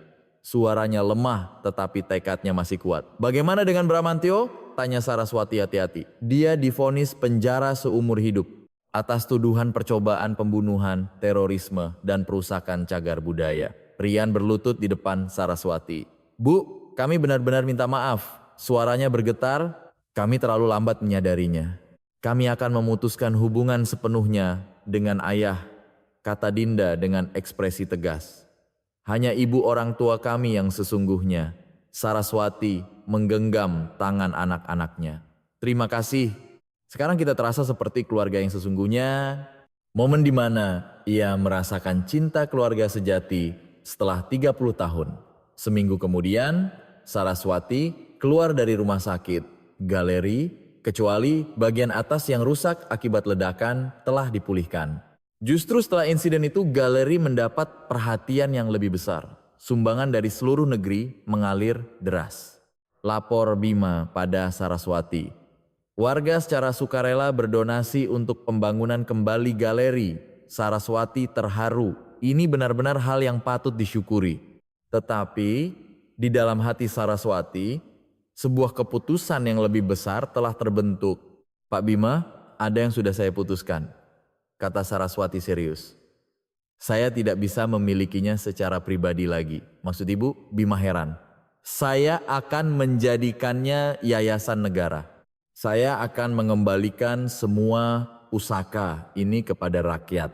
Suaranya lemah tetapi tekadnya masih kuat. Bagaimana dengan Bramantio? Tanya Saraswati hati-hati. Dia divonis penjara seumur hidup atas tuduhan percobaan pembunuhan, terorisme, dan perusakan cagar budaya. Rian berlutut di depan Saraswati. Bu, kami benar-benar minta maaf. Suaranya bergetar, kami terlalu lambat menyadarinya. Kami akan memutuskan hubungan sepenuhnya dengan ayah, kata Dinda dengan ekspresi tegas. Hanya ibu orang tua kami yang sesungguhnya. Saraswati menggenggam tangan anak-anaknya. Terima kasih. Sekarang kita terasa seperti keluarga yang sesungguhnya. Momen di mana ia merasakan cinta keluarga sejati setelah 30 tahun. Seminggu kemudian, Saraswati keluar dari rumah sakit. Galeri, kecuali bagian atas yang rusak akibat ledakan, telah dipulihkan. Justru setelah insiden itu, galeri mendapat perhatian yang lebih besar. Sumbangan dari seluruh negeri mengalir deras. Lapor Bima pada Saraswati. Warga secara sukarela berdonasi untuk pembangunan kembali galeri. Saraswati terharu. Ini benar-benar hal yang patut disyukuri. Tetapi di dalam hati Saraswati, sebuah keputusan yang lebih besar telah terbentuk. Pak Bima, ada yang sudah saya putuskan, kata Saraswati serius. Saya tidak bisa memilikinya secara pribadi lagi. Maksud ibu, Bima heran. Saya akan menjadikannya yayasan negara. Saya akan mengembalikan semua pusaka ini kepada rakyat.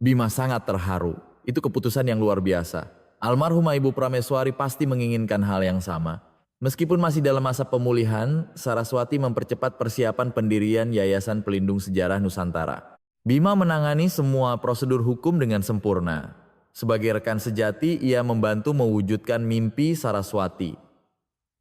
Bima sangat terharu. Itu keputusan yang luar biasa. Almarhumah Ibu Prameswari pasti menginginkan hal yang sama. Meskipun masih dalam masa pemulihan, Saraswati mempercepat persiapan pendirian Yayasan Pelindung Sejarah Nusantara. Bima menangani semua prosedur hukum dengan sempurna. Sebagai rekan sejati, ia membantu mewujudkan mimpi Saraswati.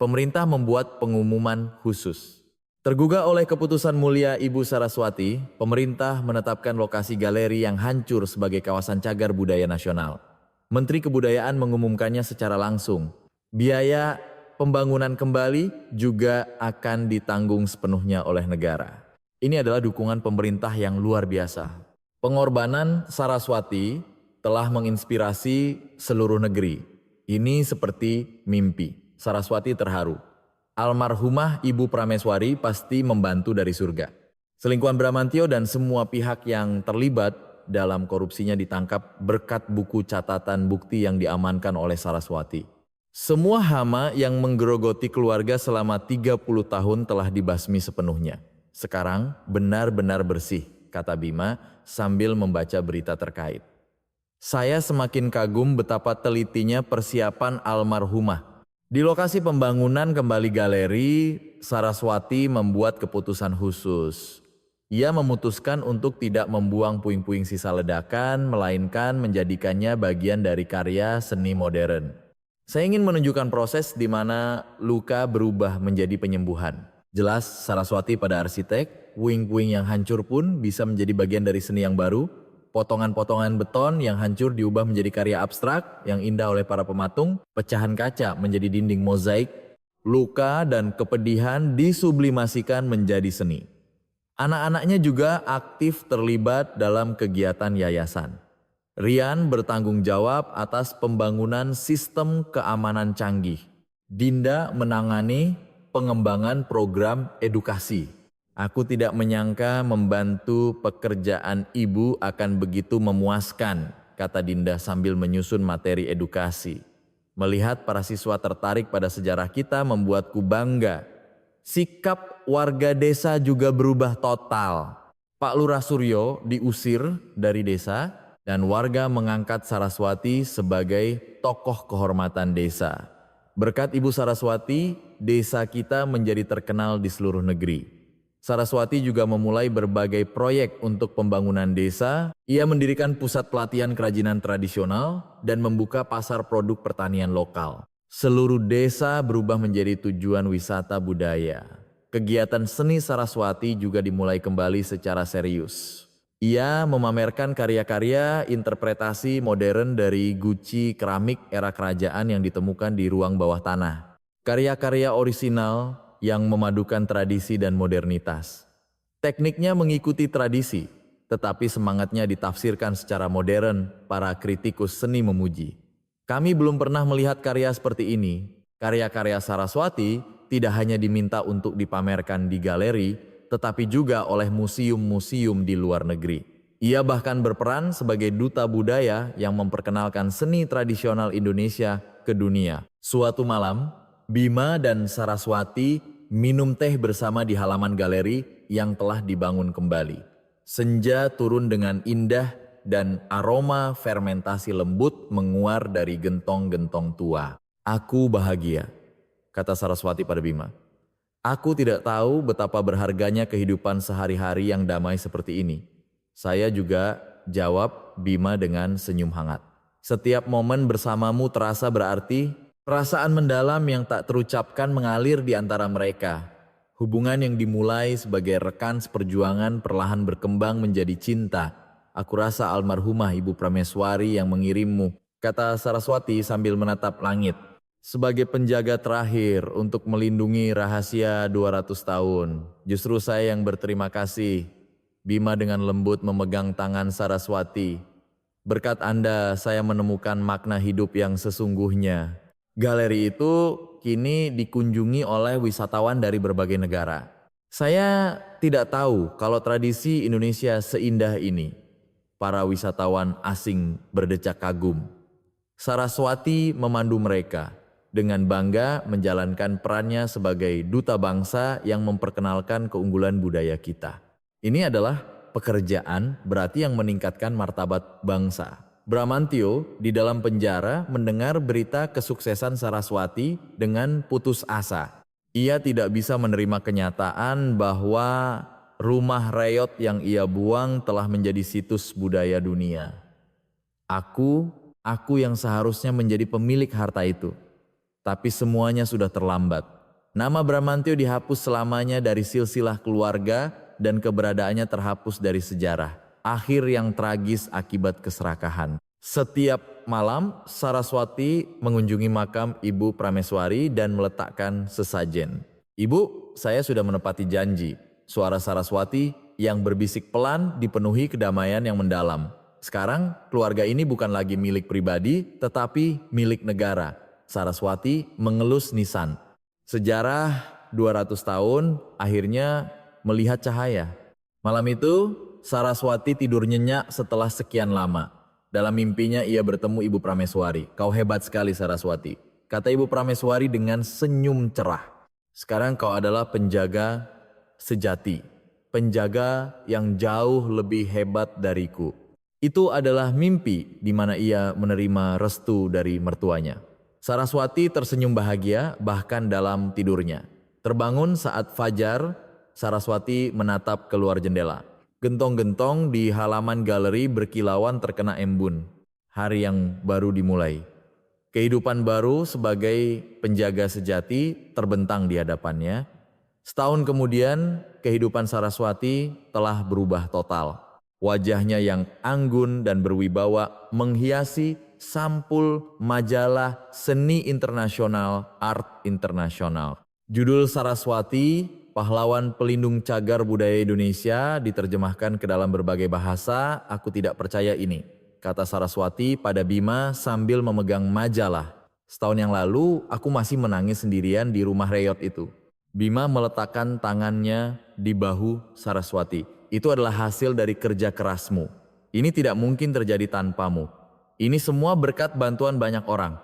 Pemerintah membuat pengumuman khusus. Tergugah oleh keputusan mulia Ibu Saraswati, pemerintah menetapkan lokasi galeri yang hancur sebagai kawasan cagar budaya nasional. Menteri Kebudayaan mengumumkannya secara langsung. Biaya pembangunan kembali juga akan ditanggung sepenuhnya oleh negara. Ini adalah dukungan pemerintah yang luar biasa. Pengorbanan Saraswati telah menginspirasi seluruh negeri. Ini seperti mimpi. Saraswati terharu. Almarhumah Ibu Prameswari pasti membantu dari surga. Selingkuhan Bramantio dan semua pihak yang terlibat dalam korupsinya ditangkap berkat buku catatan bukti yang diamankan oleh Saraswati. Semua hama yang menggerogoti keluarga selama 30 tahun telah dibasmi sepenuhnya. Sekarang benar-benar bersih, kata Bima sambil membaca berita terkait. Saya semakin kagum betapa telitinya persiapan almarhumah. Di lokasi pembangunan kembali galeri, Saraswati membuat keputusan khusus. Ia memutuskan untuk tidak membuang puing-puing sisa ledakan, melainkan menjadikannya bagian dari karya seni modern. Saya ingin menunjukkan proses di mana luka berubah menjadi penyembuhan. Jelas Saraswati pada arsitek, puing-puing yang hancur pun bisa menjadi bagian dari seni yang baru. Potongan-potongan beton yang hancur diubah menjadi karya abstrak yang indah oleh para pematung. Pecahan kaca menjadi dinding mozaik. Luka dan kepedihan disublimasikan menjadi seni. Anak-anaknya juga aktif terlibat dalam kegiatan yayasan. Rian bertanggung jawab atas pembangunan sistem keamanan canggih. Dinda menangani pengembangan program edukasi. Aku tidak menyangka membantu pekerjaan ibu akan begitu memuaskan, kata Dinda sambil menyusun materi edukasi. Melihat para siswa tertarik pada sejarah kita membuatku bangga. Sikap warga desa juga berubah total. Pak Lurah Suryo diusir dari desa dan warga mengangkat Saraswati sebagai tokoh kehormatan desa. Berkat Ibu Saraswati, desa kita menjadi terkenal di seluruh negeri. Saraswati juga memulai berbagai proyek untuk pembangunan desa. Ia mendirikan pusat pelatihan kerajinan tradisional dan membuka pasar produk pertanian lokal. Seluruh desa berubah menjadi tujuan wisata budaya. Kegiatan seni Saraswati juga dimulai kembali secara serius. Ia memamerkan karya-karya interpretasi modern dari guci keramik era kerajaan yang ditemukan di ruang bawah tanah. Karya-karya orisinal yang memadukan tradisi dan modernitas. Tekniknya mengikuti tradisi, tetapi semangatnya ditafsirkan secara modern. Para kritikus seni memuji. Kami belum pernah melihat karya seperti ini. Karya-karya Saraswati tidak hanya diminta untuk dipamerkan di galeri, tetapi juga oleh museum-museum di luar negeri. Ia bahkan berperan sebagai duta budaya yang memperkenalkan seni tradisional Indonesia ke dunia. Suatu malam, Bima dan Saraswati minum teh bersama di halaman galeri yang telah dibangun kembali. Senja turun dengan indah dan aroma fermentasi lembut menguar dari gentong-gentong tua. Aku bahagia, kata Saraswati pada Bima. Aku tidak tahu betapa berharganya kehidupan sehari-hari yang damai seperti ini. Saya juga, jawab Bima dengan senyum hangat. Setiap momen bersamamu terasa berarti. Perasaan mendalam yang tak terucapkan mengalir di antara mereka. Hubungan yang dimulai sebagai rekan seperjuangan perlahan berkembang menjadi cinta. Aku rasa almarhumah Ibu Prameswari yang mengirimmu, kata Saraswati sambil menatap langit. Sebagai penjaga terakhir untuk melindungi rahasia 200 tahun. Justru saya yang berterima kasih. Bima dengan lembut memegang tangan Saraswati. Berkat Anda saya menemukan makna hidup yang sesungguhnya. Galeri itu kini dikunjungi oleh wisatawan dari berbagai negara. Saya tidak tahu kalau tradisi Indonesia seindah ini. Para wisatawan asing berdecak kagum. Saraswati memandu mereka dengan bangga menjalankan perannya sebagai duta bangsa yang memperkenalkan keunggulan budaya kita. Ini adalah pekerjaan berarti yang meningkatkan martabat bangsa. Bramantio di dalam penjara mendengar berita kesuksesan Saraswati dengan putus asa. Ia tidak bisa menerima kenyataan bahwa rumah reot yang ia buang telah menjadi situs budaya dunia. Aku yang seharusnya menjadi pemilik harta itu. Tapi semuanya sudah terlambat. Nama Bramantio dihapus selamanya dari silsilah keluarga dan keberadaannya terhapus dari sejarah. Akhir yang tragis akibat keserakahan. Setiap malam Saraswati mengunjungi makam Ibu Prameswari dan meletakkan sesajen. Ibu, saya sudah menepati janji. Suara Saraswati yang berbisik pelan dipenuhi kedamaian yang mendalam. Sekarang keluarga ini bukan lagi milik pribadi tetapi milik negara. Saraswati mengelus nisan. Sejarah 200 tahun akhirnya melihat cahaya. Malam itu Saraswati tidur nyenyak setelah sekian lama. Dalam mimpinya ia bertemu Ibu Prameswari. Kau hebat sekali Saraswati, kata Ibu Prameswari dengan senyum cerah. Sekarang kau adalah penjaga sejati. Penjaga yang jauh lebih hebat dariku. Itu adalah mimpi di mana ia menerima restu dari mertuanya. Saraswati tersenyum bahagia bahkan dalam tidurnya. Terbangun saat fajar, Saraswati menatap keluar jendela. Gentong-gentong di halaman galeri berkilauan terkena embun. Hari yang baru dimulai. Kehidupan baru sebagai penjaga sejati terbentang di hadapannya. Setahun kemudian, kehidupan Saraswati telah berubah total. Wajahnya yang anggun dan berwibawa menghiasi sampul majalah seni internasional, art internasional. Judul Saraswati, pahlawan pelindung cagar budaya Indonesia, diterjemahkan ke dalam berbagai bahasa. Aku tidak percaya ini, kata Saraswati pada Bima sambil memegang majalah. Setahun yang lalu, aku masih menangis sendirian di rumah reot itu. Bima meletakkan tangannya di bahu Saraswati. Itu adalah hasil dari kerja kerasmu. Ini tidak mungkin terjadi tanpamu. Ini semua berkat bantuan banyak orang.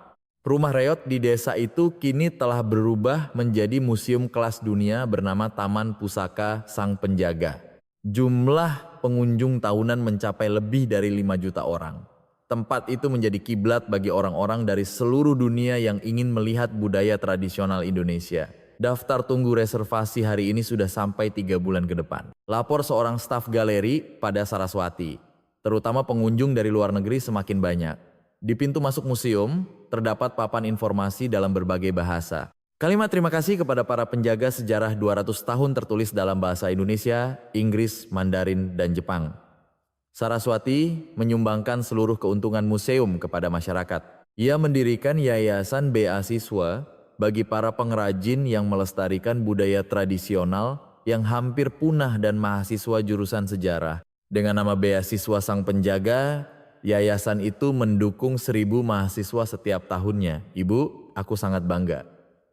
Rumah reot di desa itu kini telah berubah menjadi museum kelas dunia bernama Taman Pusaka Sang Penjaga. Jumlah pengunjung tahunan mencapai lebih dari 5 juta orang. Tempat itu menjadi kiblat bagi orang-orang dari seluruh dunia yang ingin melihat budaya tradisional Indonesia. Daftar tunggu reservasi hari ini sudah sampai 3 bulan ke depan. Lapor seorang staf galeri pada Saraswati. Terutama pengunjung dari luar negeri semakin banyak. Di pintu masuk museum, terdapat papan informasi dalam berbagai bahasa. Kalimat terima kasih kepada para penjaga sejarah 200 tahun tertulis dalam bahasa Indonesia, Inggris, Mandarin, dan Jepang. Saraswati menyumbangkan seluruh keuntungan museum kepada masyarakat. Ia mendirikan yayasan beasiswa bagi para pengrajin yang melestarikan budaya tradisional yang hampir punah dan mahasiswa jurusan sejarah. Dengan nama Beasiswa Sang Penjaga, yayasan itu mendukung 1.000 mahasiswa setiap tahunnya. Ibu, aku sangat bangga,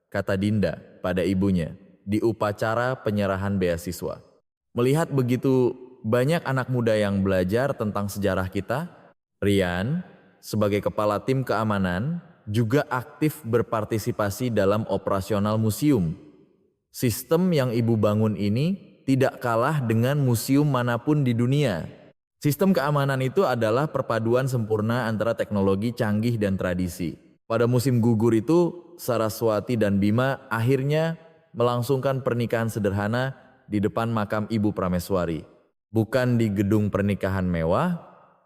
kata Dinda pada ibunya di upacara penyerahan beasiswa. Melihat begitu banyak anak muda yang belajar tentang sejarah kita, Rian, sebagai kepala tim keamanan, juga aktif berpartisipasi dalam operasional museum. Sistem yang ibu bangun ini tidak kalah dengan museum manapun di dunia. Sistem keamanan itu adalah perpaduan sempurna antara teknologi canggih dan tradisi. Pada musim gugur itu, Saraswati dan Bima akhirnya melangsungkan pernikahan sederhana di depan makam Ibu Prameswari. Bukan di gedung pernikahan mewah,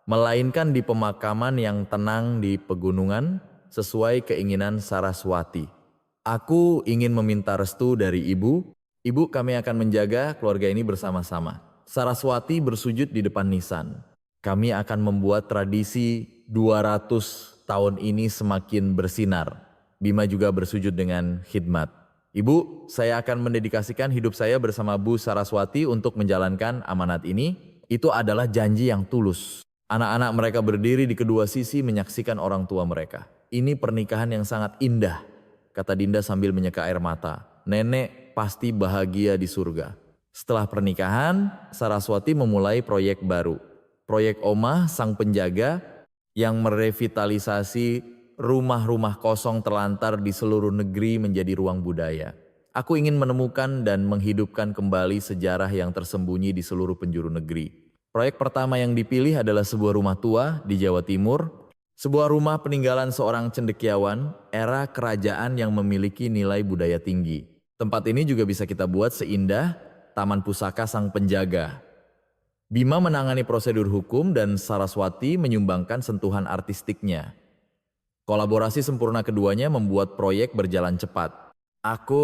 melainkan di pemakaman yang tenang di pegunungan, sesuai keinginan Saraswati. Aku ingin meminta restu dari ibu. Ibu, kami akan menjaga keluarga ini bersama-sama. Saraswati bersujud di depan nisan. Kami akan membuat tradisi 200 tahun ini semakin bersinar. Bima juga bersujud dengan khidmat. Ibu, saya akan mendedikasikan hidup saya bersama Bu Saraswati untuk menjalankan amanat ini. Itu adalah janji yang tulus. Anak-anak mereka berdiri di kedua sisi menyaksikan orang tua mereka. Ini pernikahan yang sangat indah, kata Dinda sambil menyeka air mata. Nenek pasti bahagia di surga. Setelah pernikahan, Saraswati memulai proyek baru. Proyek Omah Sang Penjaga yang merevitalisasi rumah-rumah kosong terlantar di seluruh negeri menjadi ruang budaya. Aku ingin menemukan dan menghidupkan kembali sejarah yang tersembunyi di seluruh penjuru negeri. Proyek pertama yang dipilih adalah sebuah rumah tua di Jawa Timur. Sebuah rumah peninggalan seorang cendekiawan era kerajaan yang memiliki nilai budaya tinggi. Tempat ini juga bisa kita buat seindah Taman Pusaka Sang Penjaga. Bima menangani prosedur hukum dan Saraswati menyumbangkan sentuhan artistiknya. Kolaborasi sempurna keduanya membuat proyek berjalan cepat. Aku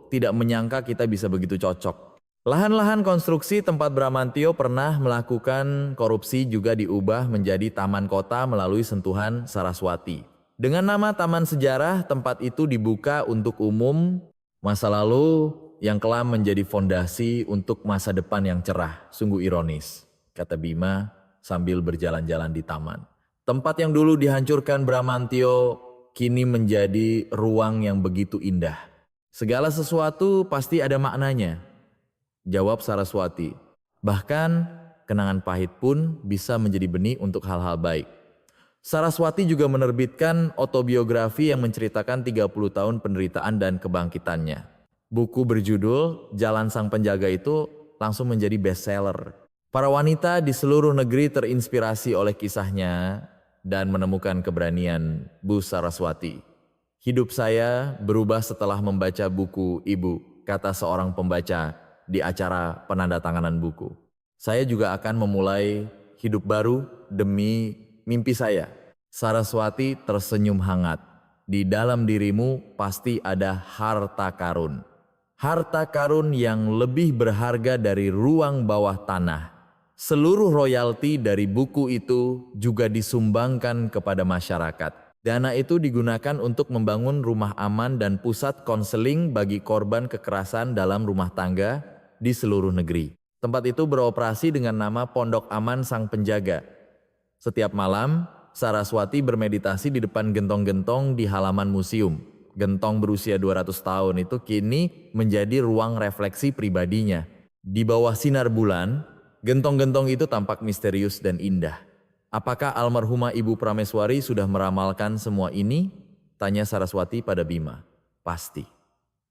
tidak menyangka kita bisa begitu cocok. Lahan-lahan konstruksi tempat Bramantio pernah melakukan korupsi juga diubah menjadi taman kota melalui sentuhan Saraswati. Dengan nama Taman Sejarah, tempat itu dibuka untuk umum. Masa lalu yang kelam menjadi fondasi untuk masa depan yang cerah. Sungguh ironis, kata Bima sambil berjalan-jalan di taman. Tempat yang dulu dihancurkan Bramantio kini menjadi ruang yang begitu indah. Segala sesuatu pasti ada maknanya, jawab Saraswati. Bahkan kenangan pahit pun bisa menjadi benih untuk hal-hal baik. Saraswati juga menerbitkan autobiografi yang menceritakan 30 tahun penderitaan dan kebangkitannya. Buku berjudul Jalan Sang Penjaga itu langsung menjadi bestseller. Para wanita di seluruh negeri terinspirasi oleh kisahnya dan menemukan keberanian Bu Saraswati. Hidup saya berubah setelah membaca buku Ibu, kata seorang pembaca di acara penandatanganan buku. Saya juga akan memulai hidup baru demi mimpi saya. Saraswati tersenyum hangat. Di dalam dirimu pasti ada harta karun. Harta karun yang lebih berharga dari ruang bawah tanah. Seluruh royalti dari buku itu juga disumbangkan kepada masyarakat. Dana itu digunakan untuk membangun rumah aman dan pusat konseling bagi korban kekerasan dalam rumah tangga di seluruh negeri. Tempat itu beroperasi dengan nama Pondok Aman Sang Penjaga. Setiap malam, Saraswati bermeditasi di depan gentong-gentong di halaman museum. Gentong berusia 200 tahun itu kini menjadi ruang refleksi pribadinya. Di bawah sinar bulan, gentong-gentong itu tampak misterius dan indah. Apakah almarhumah Ibu Prameswari sudah meramalkan semua ini? Tanya Saraswati pada Bima. Pasti.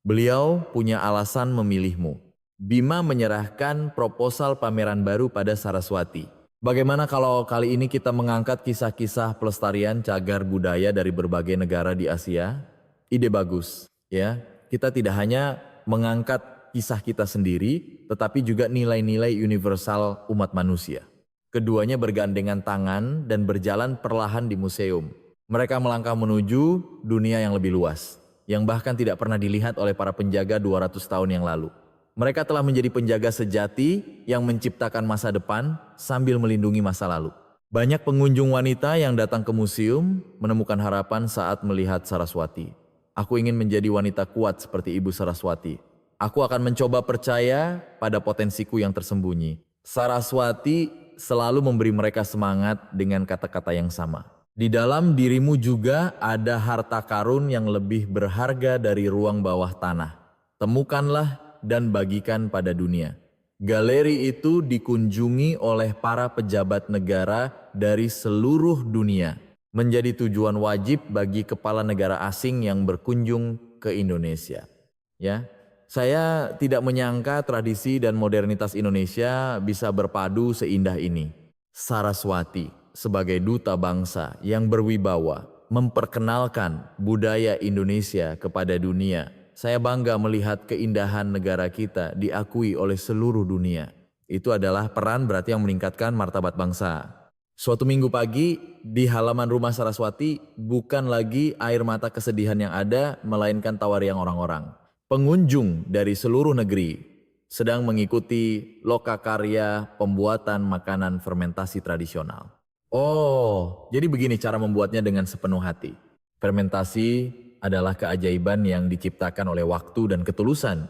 Beliau punya alasan memilihmu. Bima menyerahkan proposal pameran baru pada Saraswati. Bagaimana kalau kali ini kita mengangkat kisah-kisah pelestarian cagar budaya dari berbagai negara di Asia? Ide bagus, ya. Kita tidak hanya mengangkat kisah kita sendiri, tetapi juga nilai-nilai universal umat manusia. Keduanya bergandengan tangan dan berjalan perlahan di museum. Mereka melangkah menuju dunia yang lebih luas, yang bahkan tidak pernah dilihat oleh para penjaga 200 tahun yang lalu. Mereka telah menjadi penjaga sejati yang menciptakan masa depan sambil melindungi masa lalu. Banyak pengunjung wanita yang datang ke museum menemukan harapan saat melihat Saraswati. Aku ingin menjadi wanita kuat seperti Ibu Saraswati. Aku akan mencoba percaya pada potensiku yang tersembunyi. Saraswati selalu memberi mereka semangat dengan kata-kata yang sama. Di dalam dirimu juga ada harta karun yang lebih berharga dari ruang bawah tanah. Temukanlah dan bagikan pada dunia. Galeri itu dikunjungi oleh para pejabat negara dari seluruh dunia. Menjadi tujuan wajib bagi kepala negara asing yang berkunjung ke Indonesia. Ya, saya tidak menyangka tradisi dan modernitas Indonesia bisa berpadu seindah ini. Saraswati sebagai duta bangsa yang berwibawa memperkenalkan budaya Indonesia kepada dunia. Saya bangga melihat keindahan negara kita diakui oleh seluruh dunia. Itu adalah peran berarti yang meningkatkan martabat bangsa. Suatu minggu pagi, di halaman rumah Saraswati bukan lagi air mata kesedihan yang ada, melainkan tawa riang orang-orang. Pengunjung dari seluruh negeri sedang mengikuti lokakarya pembuatan makanan fermentasi tradisional. Oh, jadi begini cara membuatnya dengan sepenuh hati. Fermentasi adalah keajaiban yang diciptakan oleh waktu dan ketulusan.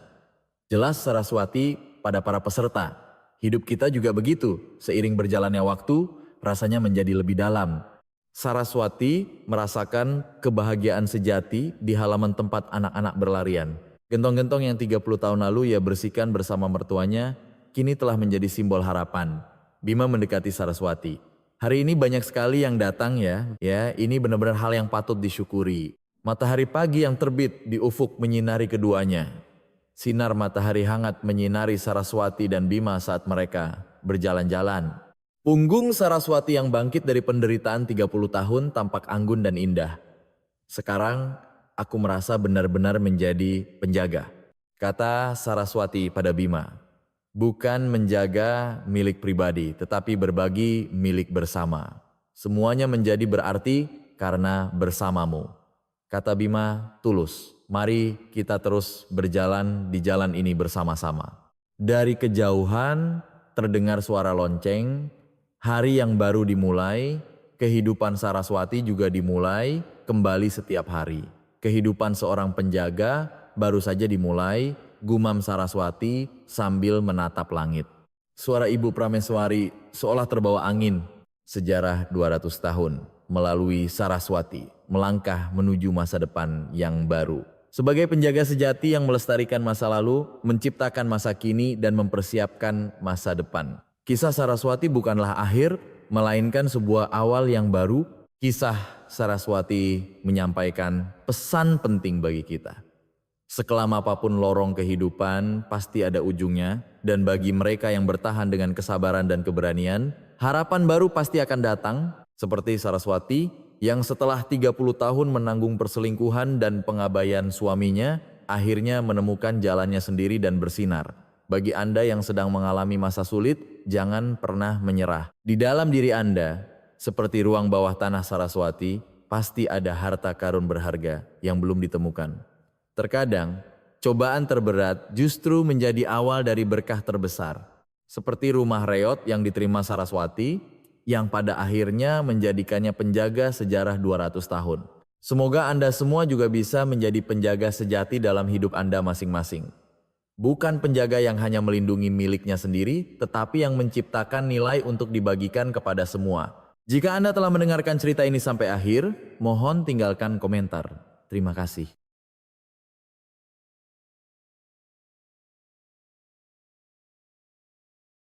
Jelas Saraswati pada para peserta. Hidup kita juga begitu. Seiring berjalannya waktu, rasanya menjadi lebih dalam. Saraswati merasakan kebahagiaan sejati di halaman tempat anak-anak berlarian. Gentong-gentong yang 30 tahun lalu ia bersihkan bersama mertuanya, kini telah menjadi simbol harapan. Bima mendekati Saraswati. Hari ini banyak sekali yang datang ya. Ini benar-benar hal yang patut disyukuri. Matahari pagi yang terbit di ufuk menyinari keduanya. Sinar matahari hangat menyinari Saraswati dan Bima saat mereka berjalan-jalan. Punggung Saraswati yang bangkit dari penderitaan 30 tahun tampak anggun dan indah. Sekarang aku merasa benar-benar menjadi penjaga, kata Saraswati pada Bima. Bukan menjaga milik pribadi, tetapi berbagi milik bersama. Semuanya menjadi berarti karena bersamamu. Kata Bima tulus, mari kita terus berjalan di jalan ini bersama-sama. Dari kejauhan terdengar suara lonceng, hari yang baru dimulai, kehidupan Saraswati juga dimulai kembali setiap hari. Kehidupan seorang penjaga baru saja dimulai, gumam Saraswati sambil menatap langit. Suara Ibu Prameswari seolah terbawa angin. Sejarah 200 tahun melalui Saraswati melangkah menuju masa depan yang baru. Sebagai penjaga sejati yang melestarikan masa lalu, menciptakan masa kini dan mempersiapkan masa depan. Kisah Saraswati bukanlah akhir, melainkan sebuah awal yang baru. Kisah Saraswati menyampaikan pesan penting bagi kita. Sekelam apapun lorong kehidupan, pasti ada ujungnya, dan bagi mereka yang bertahan dengan kesabaran dan keberanian, harapan baru pasti akan datang, seperti Saraswati yang setelah 30 tahun menanggung perselingkuhan dan pengabaian suaminya, akhirnya menemukan jalannya sendiri dan bersinar. Bagi Anda yang sedang mengalami masa sulit, jangan pernah menyerah. Di dalam diri Anda, seperti ruang bawah tanah Saraswati, pasti ada harta karun berharga yang belum ditemukan. Terkadang, cobaan terberat justru menjadi awal dari berkah terbesar. Seperti rumah reot yang diterima Saraswati, yang pada akhirnya menjadikannya penjaga sejarah 200 tahun. Semoga Anda semua juga bisa menjadi penjaga sejati dalam hidup Anda masing-masing. Bukan penjaga yang hanya melindungi miliknya sendiri, tetapi yang menciptakan nilai untuk dibagikan kepada semua. Jika Anda telah mendengarkan cerita ini sampai akhir, mohon tinggalkan komentar. Terima kasih.